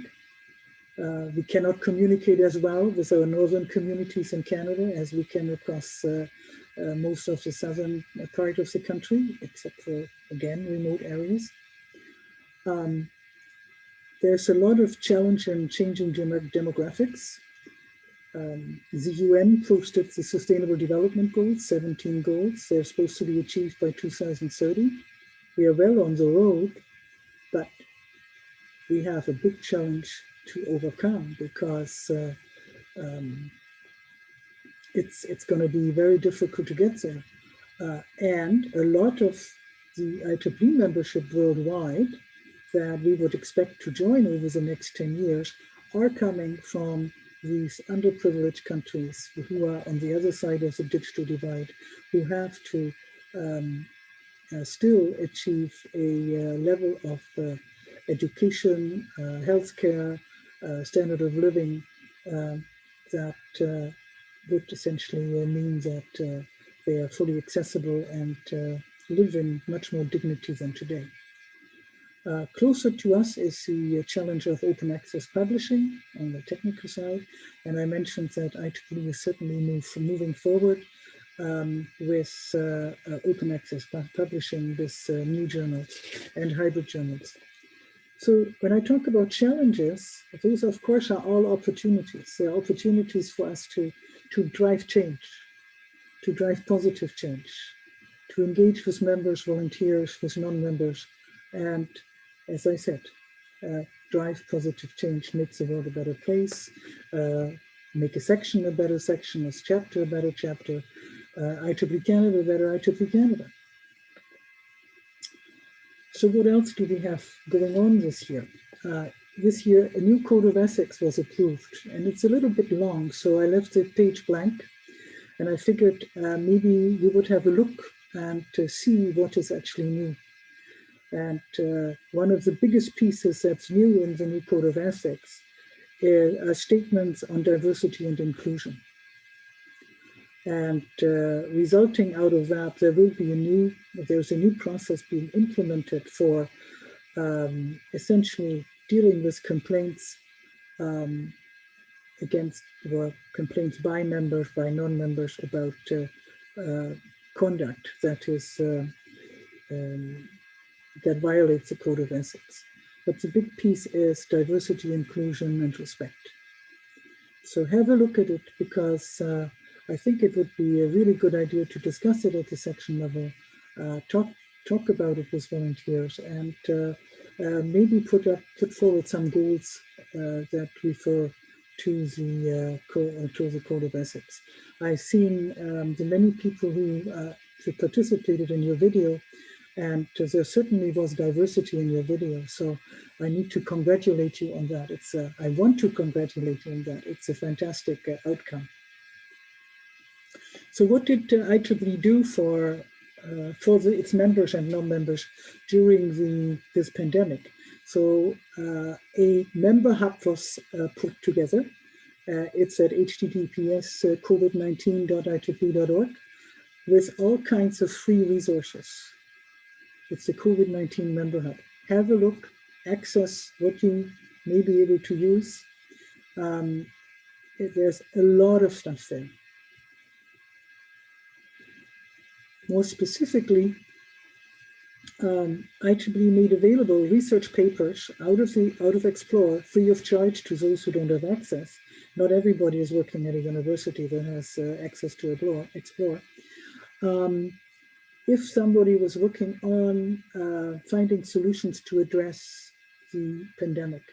We cannot communicate as well with our northern communities in Canada as we can across most of the southern part of the country, except for, again, remote areas. There's a lot of challenge in changing demographics. The UN posted the Sustainable Development Goals, 17 goals. They're supposed to be achieved by 2030. We are well on the road, but we have a big challenge to overcome because it's going to be very difficult to get there. And a lot of the IEEE membership worldwide that we would expect to join over the next 10 years are coming from these underprivileged countries who are on the other side of the digital divide, who have to still achieve a level of education, healthcare, standard of living that would essentially mean that they are fully accessible and live in much more dignity than today. Closer to us is the challenge of open access publishing on the technical side. And I mentioned that IEEE is certainly moving forward with open access publishing with new journals and hybrid journals. So when I talk about challenges, those of course are all opportunities. They're opportunities for us to drive change, to drive positive change, to engage with members, volunteers, with non-members, and as I said, drive positive change, makes the world a better place, make a section a better section, a chapter a better chapter, IEEE Canada a better IEEE Canada. So what else do we have going on this year? This year, a new code of ethics was approved, and it's a little bit long, so I left the page blank. And I figured maybe you would have a look and to see what is actually new. And one of the biggest pieces that's new in the new Code of Ethics are statements on diversity and inclusion. And resulting out of that, there's a new process being implemented for essentially dealing with complaints complaints by members, by non-members about conduct that is that violates the Code of Ethics. But the big piece is diversity, inclusion, and respect. So have a look at it, because I think it would be a really good idea to discuss it at the section level, talk about it with volunteers, and maybe put forward some goals that refer to the Code of Ethics. I've seen the many people who participated in your video, and there certainly was diversity in your video. So I need to congratulate you on that. I want to congratulate you on that. It's a fantastic outcome. So what did IEEE do for its members and non-members during this pandemic? So a member hub was put together. It's at https://covid19.ieee.org with all kinds of free resources. It's the COVID-19 member hub. Have a look, access what you may be able to use. There's a lot of stuff there. More specifically, IEEE made available research papers out of Explore free of charge to those who don't have access. Not everybody is working at a university that has access to Explore. If somebody was working on finding solutions to address the pandemic.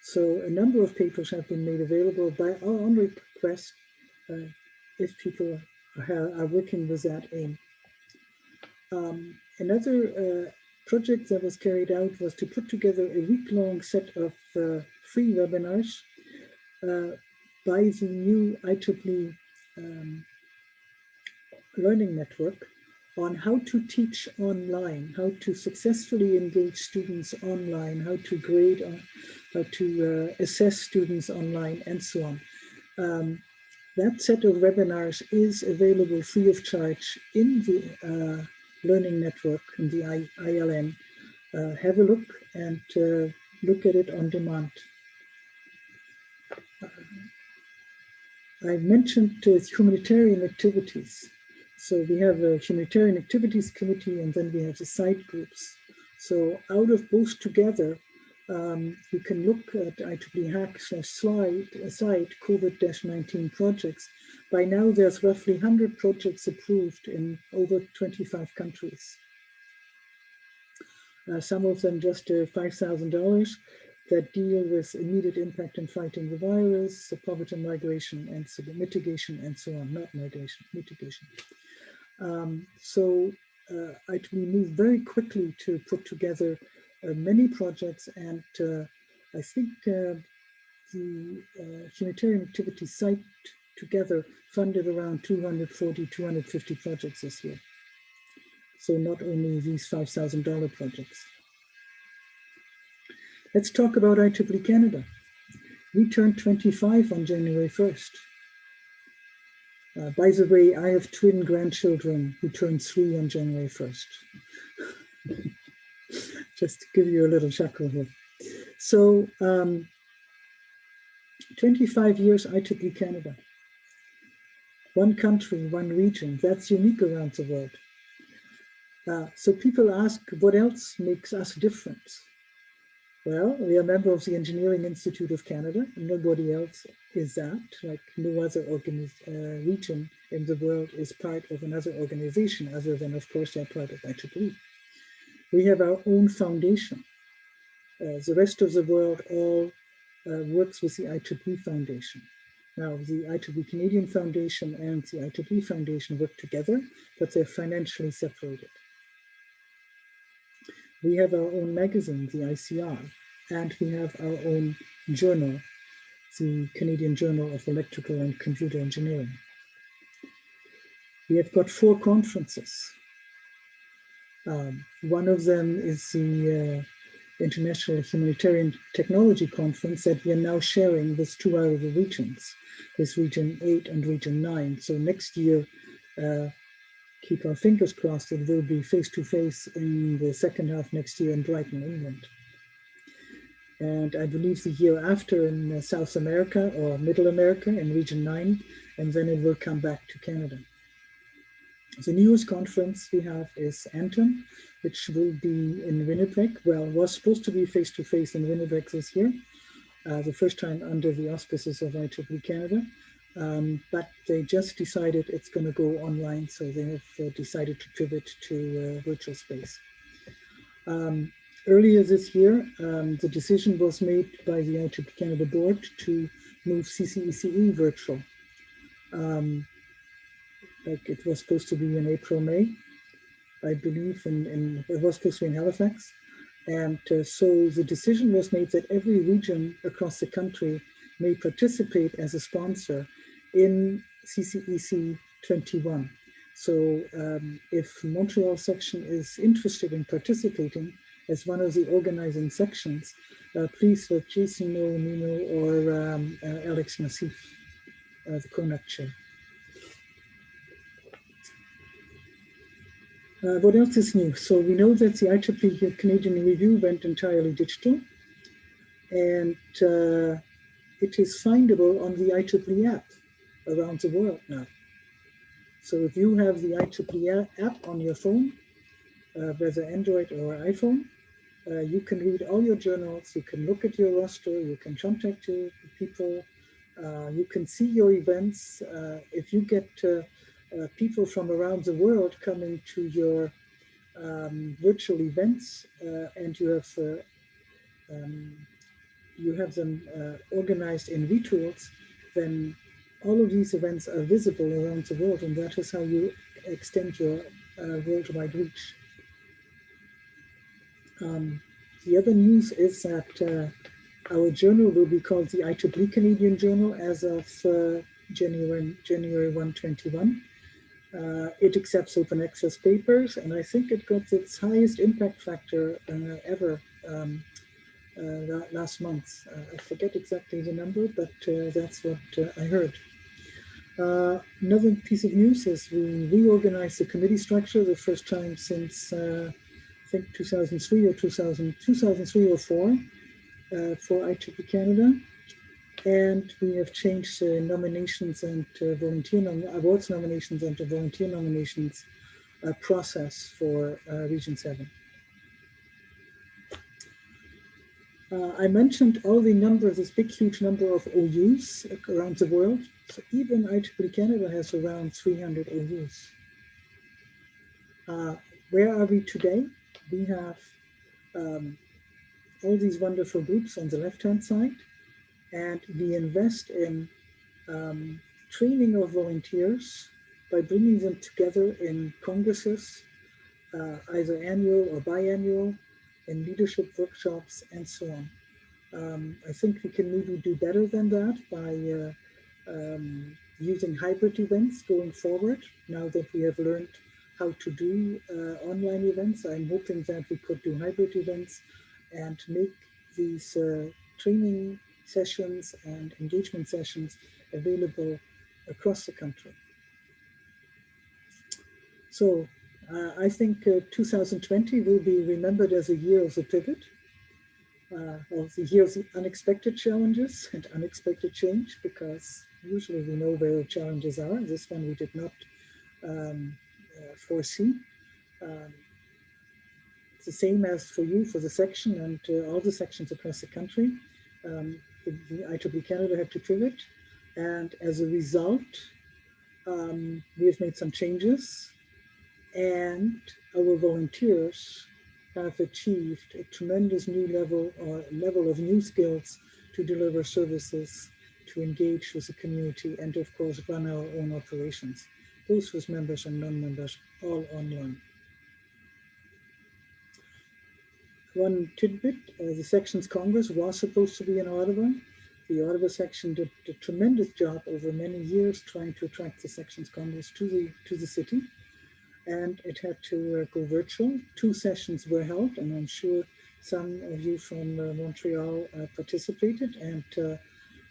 So a number of papers have been made available on request if people are working with that aim. Another project that was carried out was to put together a week-long set of free webinars by the new IEEE Learning Network on how to teach online, how to successfully engage students online, how to grade, how to assess students online, and so on. That set of webinars is available free of charge in the Learning Network, in the ILN. Have a look and look at it on demand. I mentioned humanitarian activities. So we have a humanitarian activities committee, and then we have the side groups. So out of both together, you can look at IEEE Hack/site COVID-19 projects. By now, there's roughly 100 projects approved in over 25 countries. Some of them just $5,000 that deal with immediate impact in fighting the virus, poverty and migration, and mitigation, and so on, not migration, mitigation. IEEE moved very quickly to put together many projects, and I think the humanitarian activity site together funded around 240, 250 projects this year. So not only these $5,000 projects. Let's talk about IEEE Canada. We turned 25 on January 1st. By the way, I have twin grandchildren who turned 3 on January 1st. Just to give you a little chuckle here. So 25 years IEEE Canada. One country, one region, that's unique around the world. So people ask, what else makes us different? Well, we are a member of the Engineering Institute of Canada. Nobody else is that, like no other region in the world is part of another organization, other than, of course, they're part of IEEE. We have our own foundation. The rest of the world all works with the IEEE Foundation. Now, the IEEE Canadian Foundation and the IEEE Foundation work together, but they're financially separated. We have our own magazine, the ICR, and we have our own journal, the Canadian Journal of Electrical and Computer Engineering. We have got 4 conferences. One of them is the International Humanitarian Technology Conference that we are now sharing with 2 out of the regions, with Region 8 and Region 9. So next year, keep our fingers crossed, it will be face-to-face in the second half next year in Brighton, England. And I believe the year after in South America or Middle America in Region 9, and then it will come back to Canada. The newest conference we have is Anthem, which will be in Winnipeg. Well, was supposed to be face-to-face in Winnipeg this year, the first time under the auspices of IEEE Canada, but they just decided it's going to go online, so they have decided to pivot to virtual space. Earlier this year, the decision was made by the IEEE Canada board to move CCECE virtual. Like it was supposed to be in April, May, I believe, and it was supposed to be in Halifax. And so the decision was made that every region across the country may participate as a sponsor in CCEC 21. So if Montreal section is interested in participating as one of the organizing sections, please let Jason know, Nino, or Alex Massif, the CONAC chair. What else is new? So we know that the IEEE Canadian Review went entirely digital, and it is findable on the IEEE app around the world now. So if you have the IEEE app on your phone, whether Android or iPhone, you can read all your journals, you can look at your roster, you can contact your people, you can see your events. If you get people from around the world coming to your virtual events, and you have them organized in rituals, then all of these events are visible around the world, and that is how you extend your worldwide reach. The other news is that our journal will be called the IEEE Canadian Journal as of January 1, 2021. It accepts open access papers, and I think it got its highest impact factor ever last month. I forget exactly the number, but that's what I heard. Another piece of news is we reorganized the committee structure the first time since I think 2003 or 2003 or 4 for IEEE Canada. And we have changed nominations and awards nominations and volunteer nominations process for Region 7. I mentioned all the numbers, this big, huge number of OUs around the world. So even IEEE Canada has around 300 OUs. Where are we today? We have all these wonderful groups on the left-hand side, and we invest in training of volunteers by bringing them together in congresses, either annual or biannual, in leadership workshops, and so on. I think we can maybe do better than that by using hybrid events going forward. Now that we have learned how to do online events, I'm hoping that we could do hybrid events and make these training sessions and engagement sessions available across the country. So I think 2020 will be remembered as a year of the pivot, of the year of the unexpected challenges and unexpected change, because usually we know where the challenges are. This one we did not foresee. It's the same as for you, for the section and all the sections across the country. The IEEE Canada had to pivot, and as a result, we have made some changes, and our volunteers have achieved a tremendous new level of new skills to deliver services, to engage with the community, and of course run our own operations, both with members and non-members, all online. One tidbit, the Sections Congress was supposed to be in Ottawa. The Ottawa section did a tremendous job over many years trying to attract the Sections Congress to the city, and it had to go virtual. 2 sessions were held, and I'm sure some of you from Montreal participated. And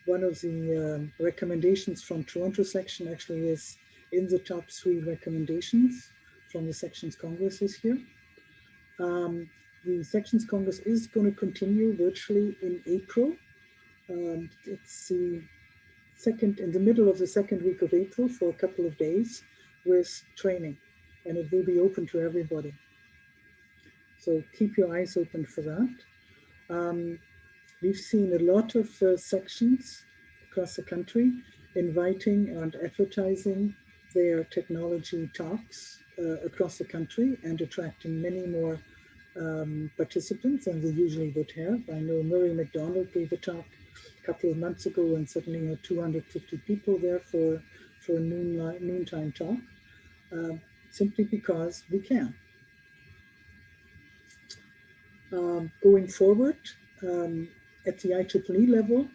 one of the recommendations from Toronto section actually is in the top 3 recommendations from the Sections Congress this year. The Sections Congress is going to continue virtually in April. It's in the middle of the 2nd week of April for a couple of days with training, and it will be open to everybody. So keep your eyes open for that. We've seen a lot of sections across the country inviting and advertising their technology talks across the country and attracting many more participants than they usually would have. I know Murray McDonald gave a talk a couple of months ago and suddenly had 250 people there for a noontime talk, simply because we can. Going forward, at the IEEE level,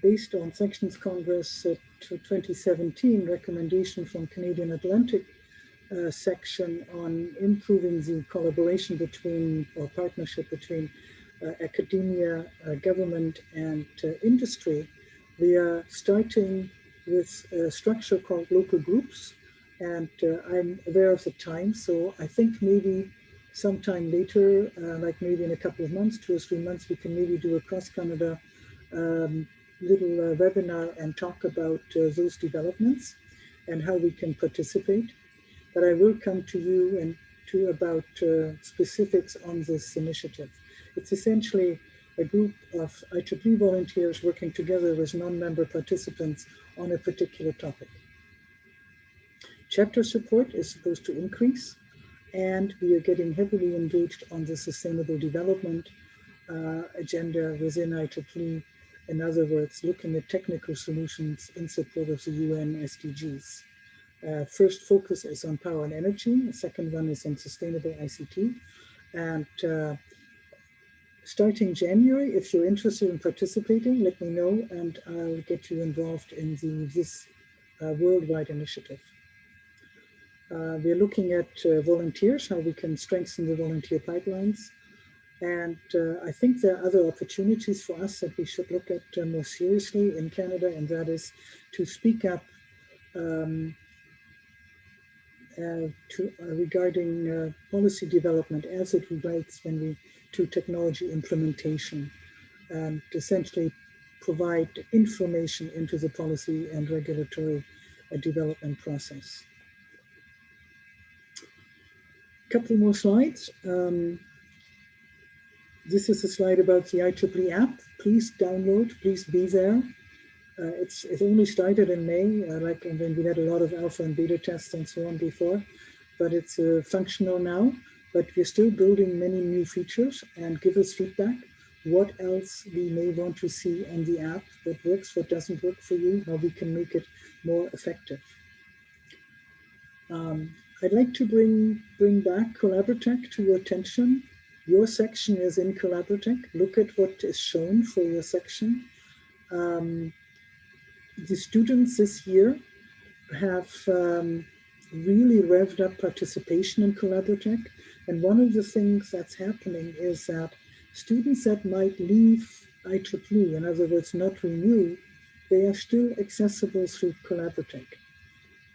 based on Sections Congress 2017 recommendation from Canadian Atlantic section on improving the collaboration between, or partnership between academia, government, and industry, we are starting with a structure called local groups. And I'm aware of the time, so I think maybe sometime later, like maybe in a couple of months, 2 or 3 months, we can maybe do a cross-Canada little webinar and talk about those developments and how we can participate. But I will come to you and about specifics on this initiative. It's essentially a group of IEEE volunteers working together with non-member participants on a particular topic. Chapter support is supposed to increase, and we are getting heavily engaged on the sustainable development agenda within IEEE. In other words, looking at technical solutions in support of the UN SDGs. First focus is on power and energy. The second one is on sustainable ICT. And starting January, if you're interested in participating, let me know and I'll get you involved in this worldwide initiative. We're looking at volunteers, how we can strengthen the volunteer pipelines. And I think there are other opportunities for us that we should look at more seriously in Canada, and that is to speak up regarding policy development as it relates to technology implementation, and essentially provide information into the policy and regulatory development process. A couple more slides. This is a slide about the IEEE app. Please download, please be there. It only started in May, like when we had a lot of alpha and beta tests and so on before, but it's functional now. But we're still building many new features, and give us feedback. What else we may want to see on the app, what works, what doesn't work for you, how we can make it more effective. I'd like to bring back Collaboratech to your attention. Your section is in Collaboratech. Look at what is shown for your section. The students this year have really revved up participation in Collaboratech. And one of the things that's happening is that students that might leave IEEE, in other words, not renew, they are still accessible through Collaboratech.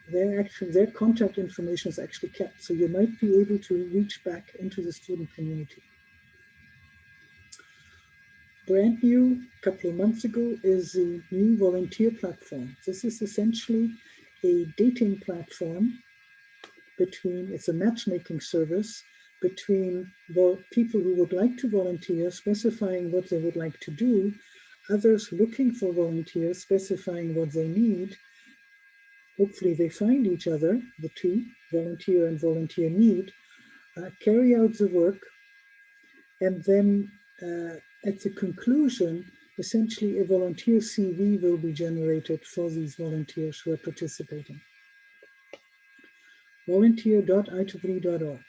Their contact information is actually kept, so you might be able to reach back into the student community. Brand new, a couple of months ago, is the new volunteer platform. This is essentially a dating platform it's a matchmaking service between people who would like to volunteer, specifying what they would like to do, others looking for volunteers, specifying what they need. Hopefully they find each other, the two, volunteer and volunteer need, carry out the work, and then at the conclusion, essentially a volunteer CV will be generated for these volunteers who are participating. Volunteer.IEEE.org.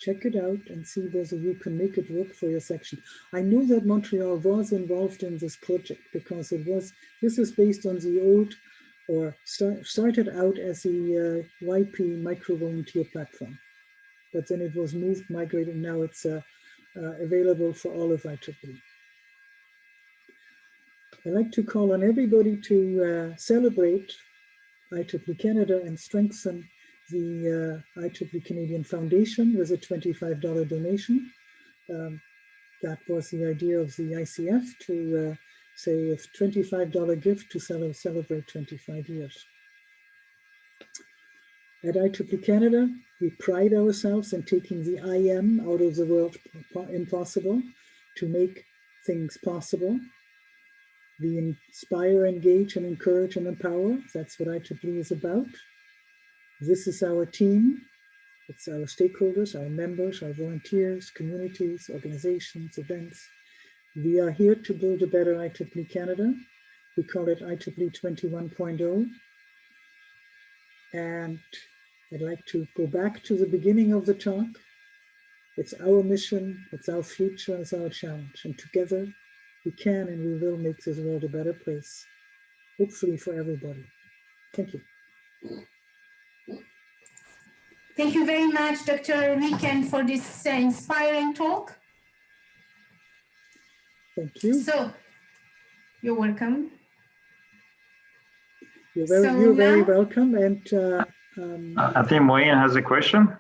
check it out and see whether you can make it work for your section. I know that Montreal was involved in this project because this is based on the old, or started out as the YP micro volunteer platform, but then it was moved, migrated, and now it's available for all of IEEE. I'd like to call on everybody to celebrate IEEE Canada and strengthen the IEEE Canadian Foundation with a $25 donation. That was the idea of the ICF to say a $25 gift to celebrate 25 years. At IEEE Canada, we pride ourselves in taking the I am out of the word impossible to make things possible. We inspire, engage, and encourage and empower. That's what IEEE is about. This is our team. It's our stakeholders, our members, our volunteers, communities, organizations, events. We are here to build a better IEEE Canada. We call it IEEE 21.0. And I'd like to go back to the beginning of the talk. It's our mission, it's our future, it's our challenge. And together we can and we will make this world a better place, hopefully for everybody. Thank you. Thank you very much, Dr. Luiken, for this inspiring talk. Thank you. So, you're welcome. You're very welcome. And I think Moeen has a question.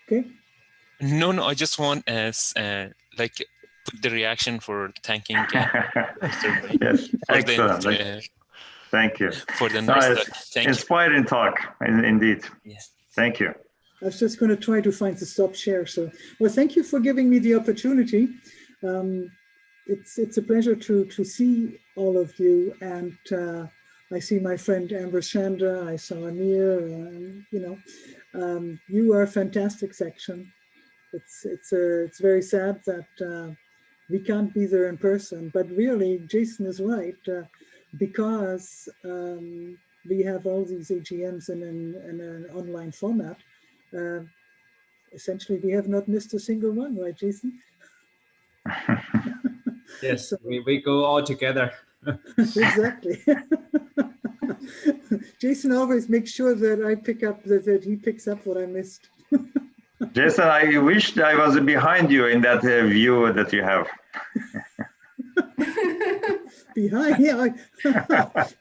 Okay. No, I just want like put the reaction for thanking. Yes, excellent. Thank you. For the nice talk. Thank inspiring talk, indeed. Yes. Thank you. I was just going to try to find the stop share. So, well, thank you for giving me the opportunity. It's a pleasure to see all of you, and I see my friend Amber Chandra. I saw Amir. You are a fantastic section. It's very sad that we can't be there in person, but really, Jason is right. Because we have all these AGMs in an online format, essentially we have not missed a single one, right, Jason? Yes, so, we go all together. Exactly. Jason always makes sure that I pick up, that he picks up what I missed. Jason, I wished I was behind you in that view that you have. Behind, yeah.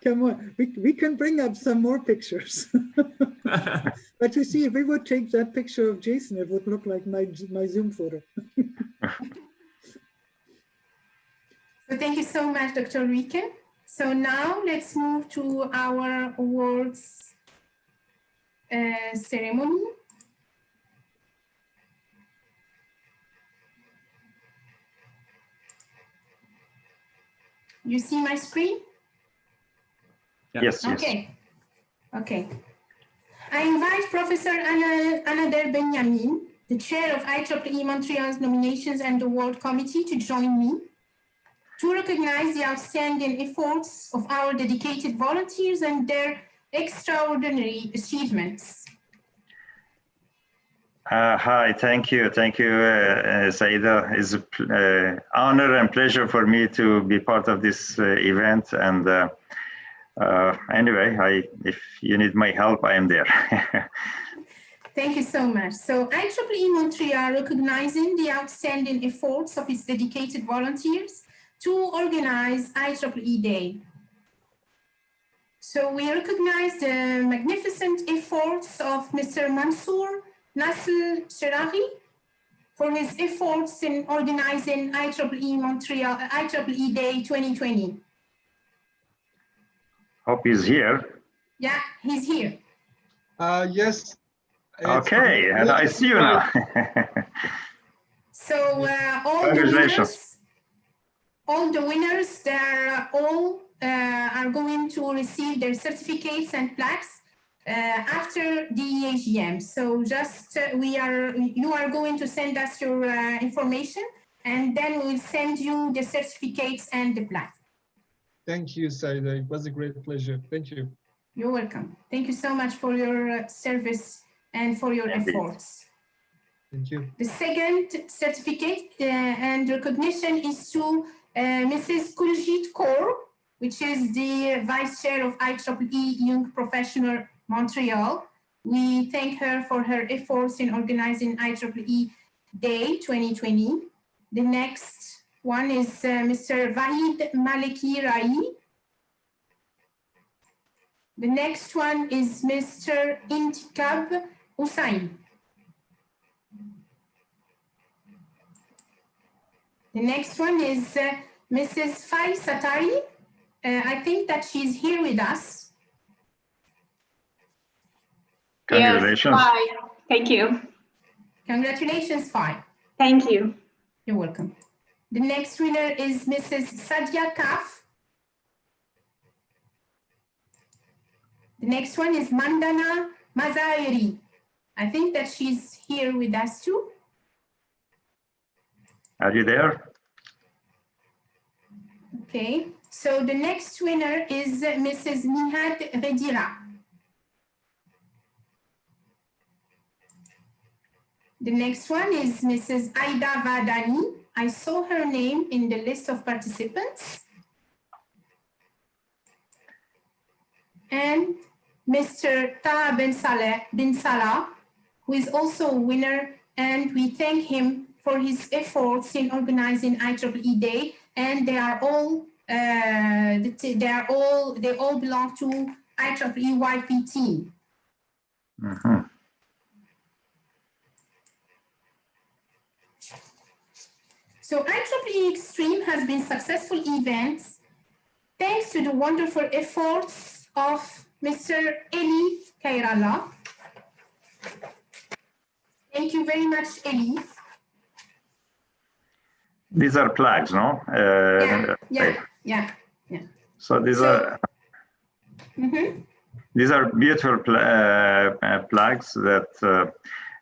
Come on, we can bring up some more pictures. But you see, if we would take that picture of Jason, it would look like my Zoom photo. So thank you so much, Dr. Luiken. So now let's move to our awards ceremony. You see my screen? Yes. Okay. Okay. I invite Professor Anader Benjamin, the chair of IEEE Montreal's Nominations and Award Committee, to join me to recognize the outstanding efforts of our dedicated volunteers and their extraordinary achievements. Hi, thank you, Saida. It's an honor and pleasure for me to be part of this event. And anyway, if you need my help, I am there. Thank you so much. So IEEE Montreal, recognizing the outstanding efforts of its dedicated volunteers to organize IEEE Day. So we recognize the magnificent efforts of Mr. Mansour Nasl Sherahi for his efforts in organizing IEEE Montreal IEEE Day 2020. Hope he's here. Yeah, he's here. Yes. Okay, and I see you now. So all the winners, they're all are going to receive their certificates and plaques after the AGM. So just you are going to send us your information, and then we'll send you the certificates and the plaque. Thank you, Saida. It was a great pleasure. Thank you. You're welcome. Thank you so much for your service and for your efforts. Thank you. The second certificate and recognition is to Mrs. Kuljit Kaur, which is the Vice Chair of IEEE Young Professional Montreal. We thank her for her efforts in organizing IEEE Day 2020. The next one is Mr. Vahid Maliki Rai. The next one is Mr. Intikab Hussain. The next one is Mrs. Fai Satari. I think that she's here with us. Congratulations. Yes, hi. Thank you. Congratulations, Fai. Thank you. You're welcome. The next winner is Mrs. Sadia Kaf. The next one is Mandana Mazairi. I think that she's here with us too. Are you there? Okay, so the next winner is Mrs. Nihad Redira. The next one is Mrs. Aida Vadani. I saw her name in the list of participants. And Mr. Taha bin Salah, who is also a winner, and we thank him for his efforts in organizing IEEE Day, and they all belong to IEEE YP team. Mm-hmm. So IEEE Extreme has been successful events thanks to the wonderful efforts of Mr. Elif Kairala. Thank you very much, Elif. These are plaques, no? Yeah. So these are these are beautiful plaques that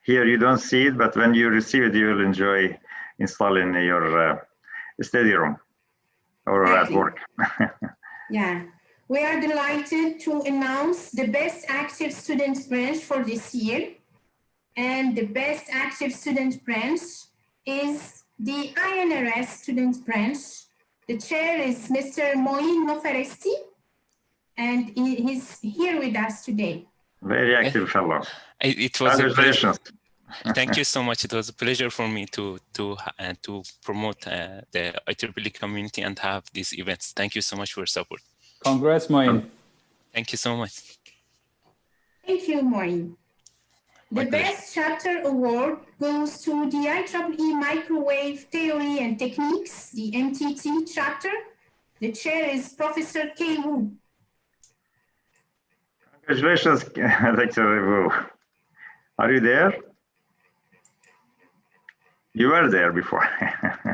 here you don't see it, but when you receive it, you will enjoy installing in your study room or at work. Yeah, we are delighted to announce the Best Active Student Branch for this year. And the Best Active Student Branch is the INRS Student Branch. The chair is Mr. Moin Noferesti, and he's here with us today. Very active fellow. It was Congratulations. Thank you so much. It was a pleasure for me to promote the IEEE community and have these events. Thank you so much for your support. Congrats, Moin. Thank you so much. Thank you, Moin. The Best Chapter Award goes to the IEEE Microwave Theory and Techniques, the MTT chapter. The chair is Professor Kei Wu. Congratulations, Dr. Wu. Are you there? You were there before.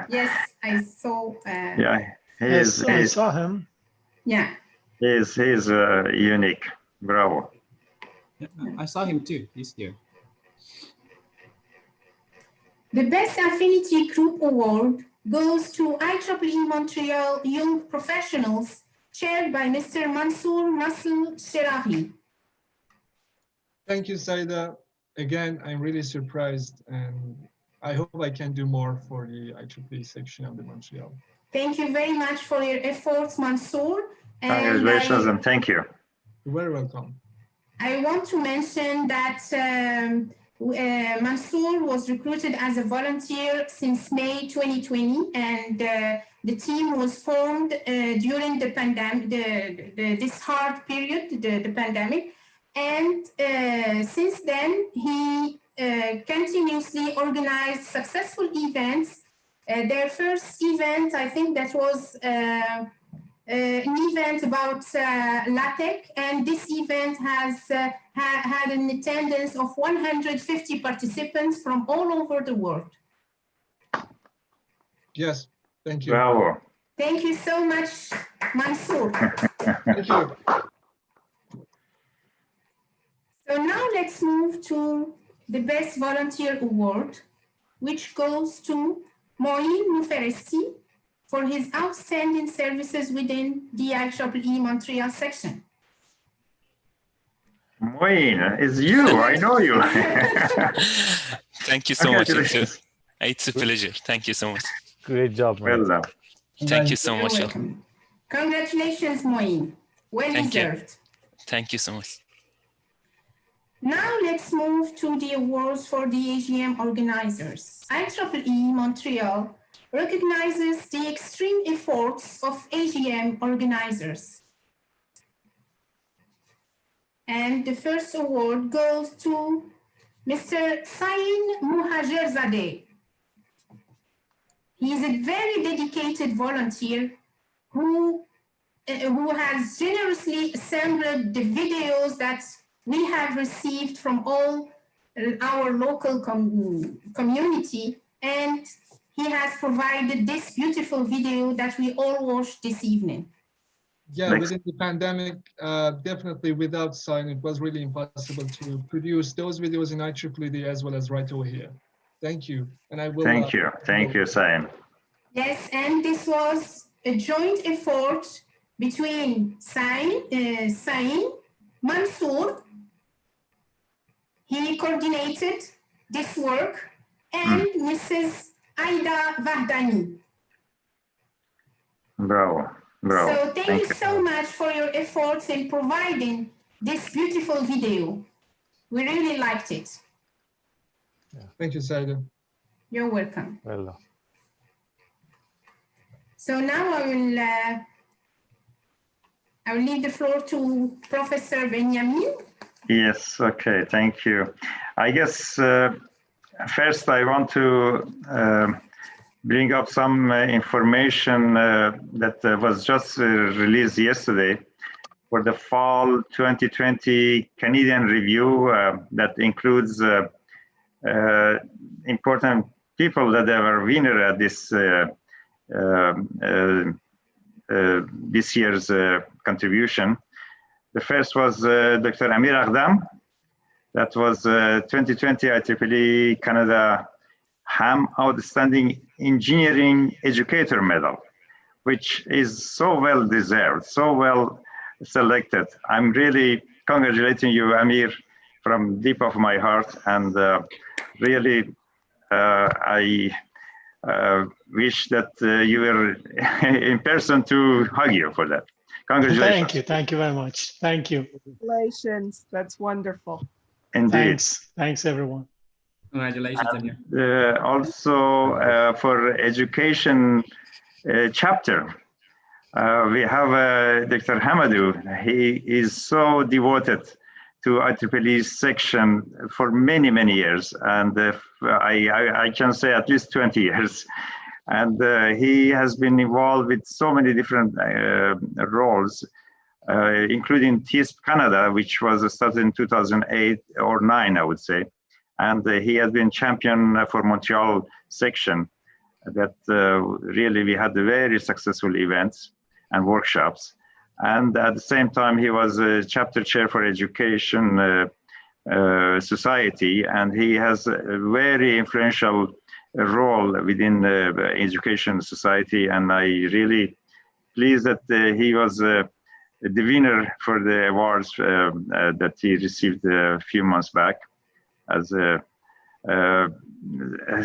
Yes, I saw. Yeah, I saw him. Yeah. He's unique. Bravo. Yeah, I saw him too. He's here. The Best Affinity Group Award goes to IEEE Montreal Young Professionals, chaired by Mr. Mansour Nasl Sherahi. Thank you, Saida. Again, I'm really surprised, and I hope I can do more for the IEEE section of the Montreal. Thank you very much for your efforts, Mansour. Congratulations and thank you. You're very welcome. I want to mention that Mansour was recruited as a volunteer since May 2020, and the team was formed during the pandemic, this hard period, the pandemic. And since then, he continuously organized successful events. Their first event, I think that was an event about LaTeX, and this event has had an attendance of 150 participants from all over the world. Yes, thank you. Bravo. Thank you so much, Mansour. Thank you. So now let's move to the Best Volunteer Award, which goes to Moin Muferesti for his outstanding services within the IEEE Montreal Section. Moin, it's you. I know you. Thank you so much. It's a pleasure. Thank you so much. Great job, man. Well done. Thank you so much. Welcome. Congratulations, Moin. Well deserved. Thank you so much. Now let's move to the awards for the AGM organizers. IEEE Montreal recognizes the extreme efforts of AGM organizers. And the first award goes to Mr. Sain Muhajirzadeh. He is a very dedicated volunteer who has generously assembled the videos that we have received from all our local community, and he has provided this beautiful video that we all watched this evening. Yeah, within the pandemic, definitely without Sign, it was really impossible to produce those videos in IEEE as well as right over here. Thank you. And I will. Thank you, Sain. Yes, and this was a joint effort between Sain, Mansour, he coordinated this work, and Mrs. Aida Vahdani. Bravo. Bravo. So thank you so much for your efforts in providing this beautiful video. We really liked it. Yeah. Thank you, Saida. You're welcome. Well. So now I will leave the floor to Professor Benjamin. Yes, okay, thank you. I guess first I want to bring up some information that was just released yesterday for the fall 2020 Canadian review that includes important people that were winner at this year's contribution. The first was Dr. Amir Aghdam. That was 2020 IEEE Canada HAM Outstanding Engineering Educator Medal, which is so well deserved, so well selected. I'm really congratulating you, Amir, from deep of my heart, and really I wish that you were in person to hug you for that. Congratulations. Thank you very much. Thank you. Congratulations. That's wonderful. Indeed. Thanks everyone. Congratulations, Amir. Also for education chapter, we have Dr. Hamadou. He is so devoted to IEEE section for many, many years. And I can say at least 20 years. And he has been involved with so many different roles, including TISP Canada, which was started in 2008 or 9, I would say. And he has been champion for Montreal section. That really we had very successful events and workshops. And at the same time, he was a chapter chair for Education Society, and he has a very influential role within the Education Society. And I really pleased that he was the winner for the awards that he received a few months back as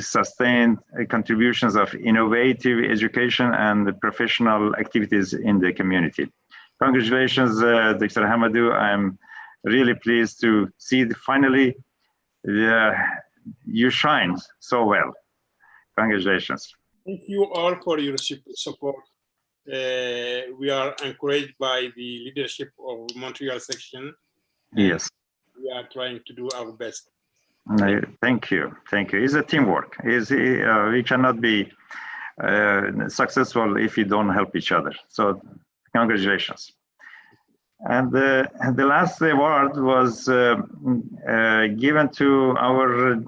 sustained contributions of innovative education and professional activities in the community. Congratulations, Dr. Hamadou. I'm really pleased to see finally you shine so well. Congratulations. Thank you all for your support. We are encouraged by the leadership of Montreal section. Yes. We are trying to do our best. Thank you. Thank you. It's a teamwork. We cannot be successful if we don't help each other. So congratulations. And the last award was given to our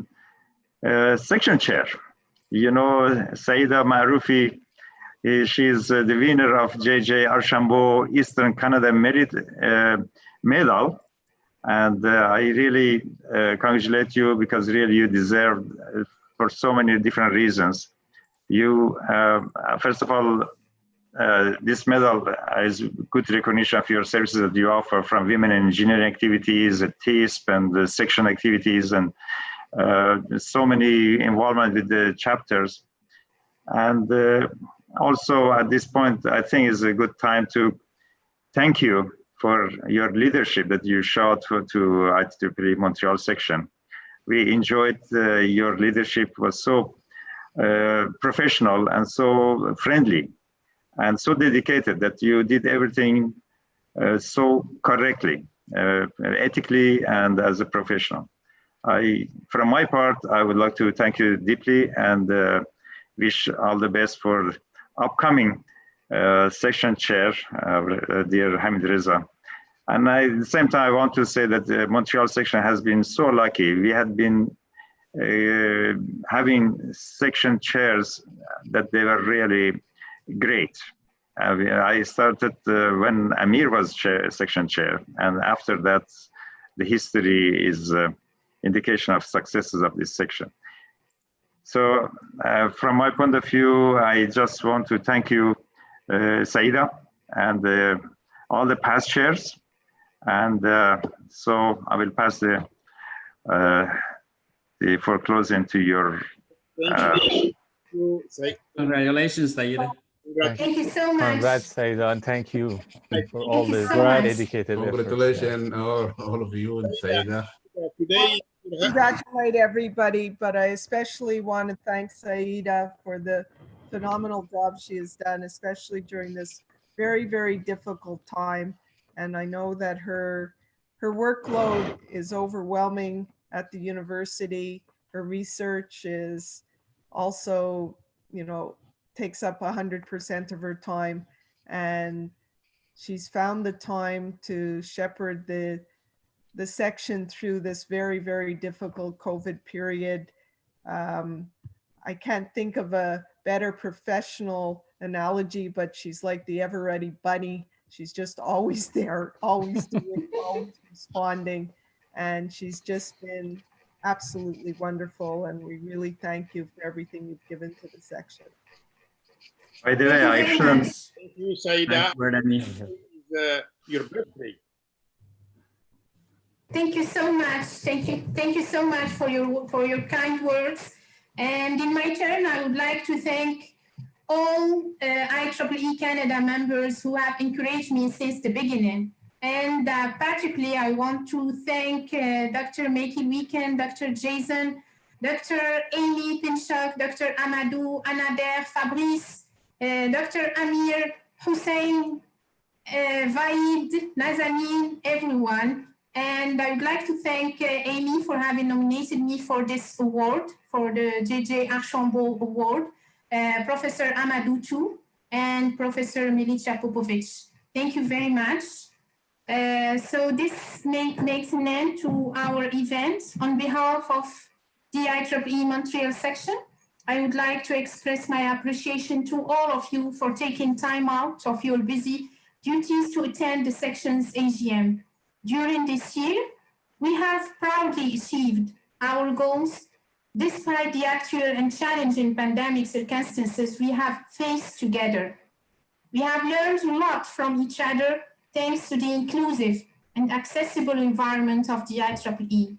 section chair. You know, Saida Maroufi, she's the winner of J.J. Archambault Eastern Canada Merit Medal. And I really congratulate you because really you deserve for so many different reasons. You, first of all, this medal is good recognition of your services that you offer from women in engineering activities, TISP, and the section activities, and so many involvement with the chapters. And also at this point, I think is a good time to thank you for your leadership that you showed to IEEE Montreal Section. We enjoyed your leadership, was so professional and so friendly and so dedicated that you did everything so correctly, ethically, and as a professional. From my part, I would like to thank you deeply and wish all the best for upcoming section chair, dear Hamid Reza. And at the same time, I want to say that the Montreal section has been so lucky. We had been having section chairs that they were really great. I started when Amir was section chair, and after that, the history is indication of successes of this section. So from my point of view, I just want to thank you, Saida, and all the past chairs. And so I will pass the foreclosing to your. Congratulations, Saida. Thank you so much. Congrats, Saida, and thank you for all the dedicated efforts. Congratulations, all of you and Saida. Congratulate everybody, but I especially want to thank Saida for the phenomenal job she has done, especially during this very, very difficult time. And I know that her workload is overwhelming at the university. Her research is also, you know, takes up 100% of her time. And she's found the time to shepherd the section through this very, very difficult COVID period. I can't think of a better professional analogy, but she's like the ever-ready bunny. She's just always there, always doing, always responding. And she's just been absolutely wonderful. And we really thank you for everything you've given to the section. By the way, I shouldn't. Thank you, Saida. It's your birthday. Thank you so much. Thank you so much for your kind words. And in my turn, I would like to thank all IEEE Canada members who have encouraged me since the beginning. And particularly, I want to thank Dr. Maike Luiken, Dr. Jason, Dr. Amy Pinchuk, Dr. Amadou, Anader, Fabrice, Dr. Amir, Hussein, Vaid, Nazanin, everyone. And I would like to thank Amy for having nominated me for this award, for the J.J. Archambault Award, Professor Amadou too, and Professor Milica Popovic. Thank you very much. So this makes an end to our event. On behalf of the IEEE Montreal section, I would like to express my appreciation to all of you for taking time out of your busy duties to attend the section's AGM. During this year, we have proudly achieved our goals despite the actual and challenging pandemic circumstances we have faced together. We have learned a lot from each other thanks to the inclusive and accessible environment of the IEEE.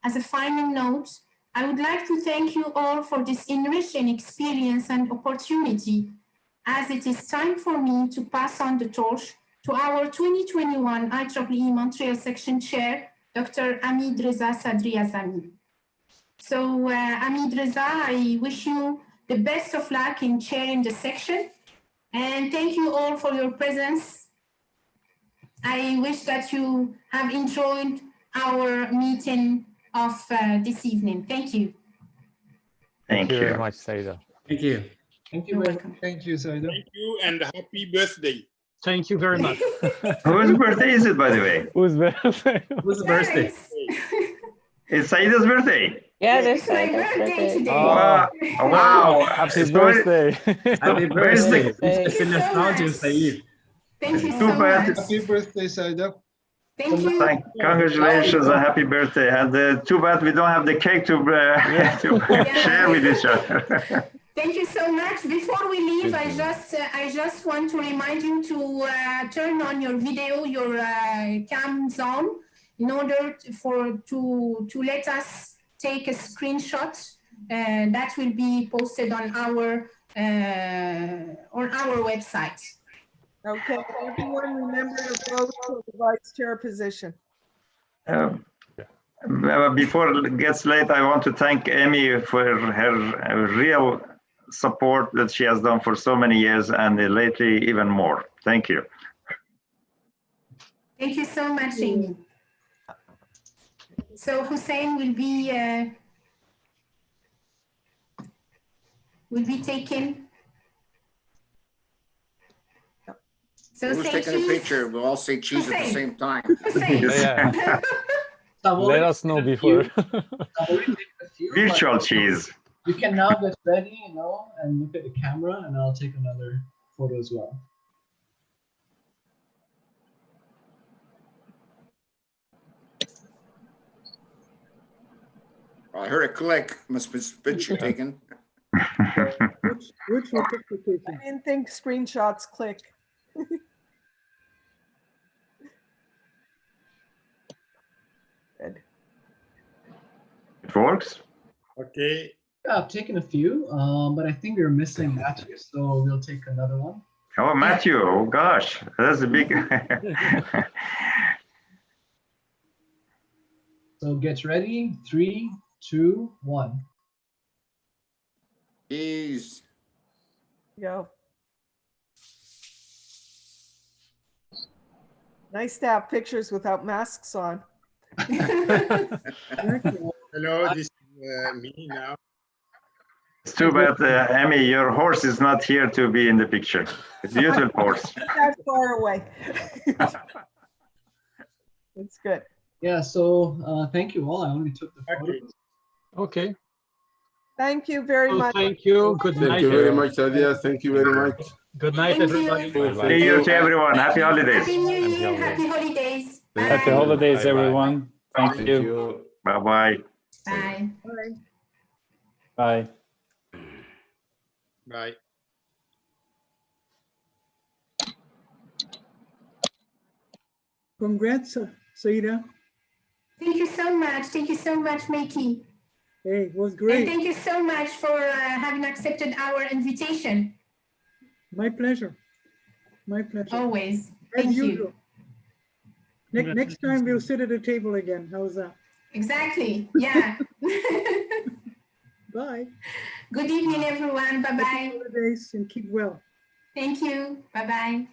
As a final note, I would like to thank you all for this enriching experience and opportunity, as it is time for me to pass on the torch to our 2021 IEEE Montreal Section Chair, Dr. Hamid Reza Sadri Azami. So Hamid Reza, I wish you the best of luck in chairing the section, and thank you all for your presence. I wish that you have enjoyed our meeting of this evening. Thank you. Thank you very much, Saida. Thank you. Thank you. Thank you, Saida. Thank you and happy birthday. Thank you very much. Whose birthday is it, by the way? Whose birthday? Whose birthday? It's Saida's birthday. Yeah, it's my birthday today. Wow. Wow. Happy birthday. Happy birthday. It's a nostalgia, Said. Thank you so much. Happy birthday, Saida. Thank you. Congratulations and happy birthday. And too bad we don't have the cake to share with each other. Thank you so much. Before we leave, I just want to remind you to turn on your video, your cams on, in order to let us take a screenshot that will be posted on our website. Okay, everyone remember to vote for the vice chair position. Before it gets late, I want to thank Amy for her real support that she has done for so many years, and lately even more. Thank you. Thank you so much, Amy. So Hussein will be taken. So who's taking a picture? We'll all say cheese at the same time. Yeah. Let us know before. Virtual cheese. You can now get ready, and look at the camera, and I'll take another photo as well. I heard a click. Must be picture taken. Which picture taken? I didn't think screenshots click. Good. It works. Okay. Yeah, I've taken a few, but I think we're missing Matthew, so we'll take another one. Oh, Matthew, oh gosh, that's a big. So get ready, 3, 2, 1. Cheese. Go. Nice to have pictures without masks on. Hello, this is me now. It's too bad, Amy, your horse is not here to be in the picture. It's a beautiful horse. That far away. It's good. Yeah, so thank you all. I only took the photos. Okay. Thank you very much. Thank you. Good night. Thank you very much, Sadia. Thank you very much. Good night, everybody. See you to everyone. Happy holidays. Happy New Year. Happy holidays. Happy holidays, everyone. Thank you. Bye-bye. Bye. Bye. Bye. Congrats, Saida. Thank you so much. Thank you so much, Maike. Hey, it was great. And thank you so much for having accepted our invitation. My pleasure. My pleasure. Always. As Thank usual. you. Next time we'll sit at a table again. How's that? Exactly. Yeah. Bye. Good evening, everyone. Bye-bye. Happy holidays and keep well. Thank you. Bye-bye.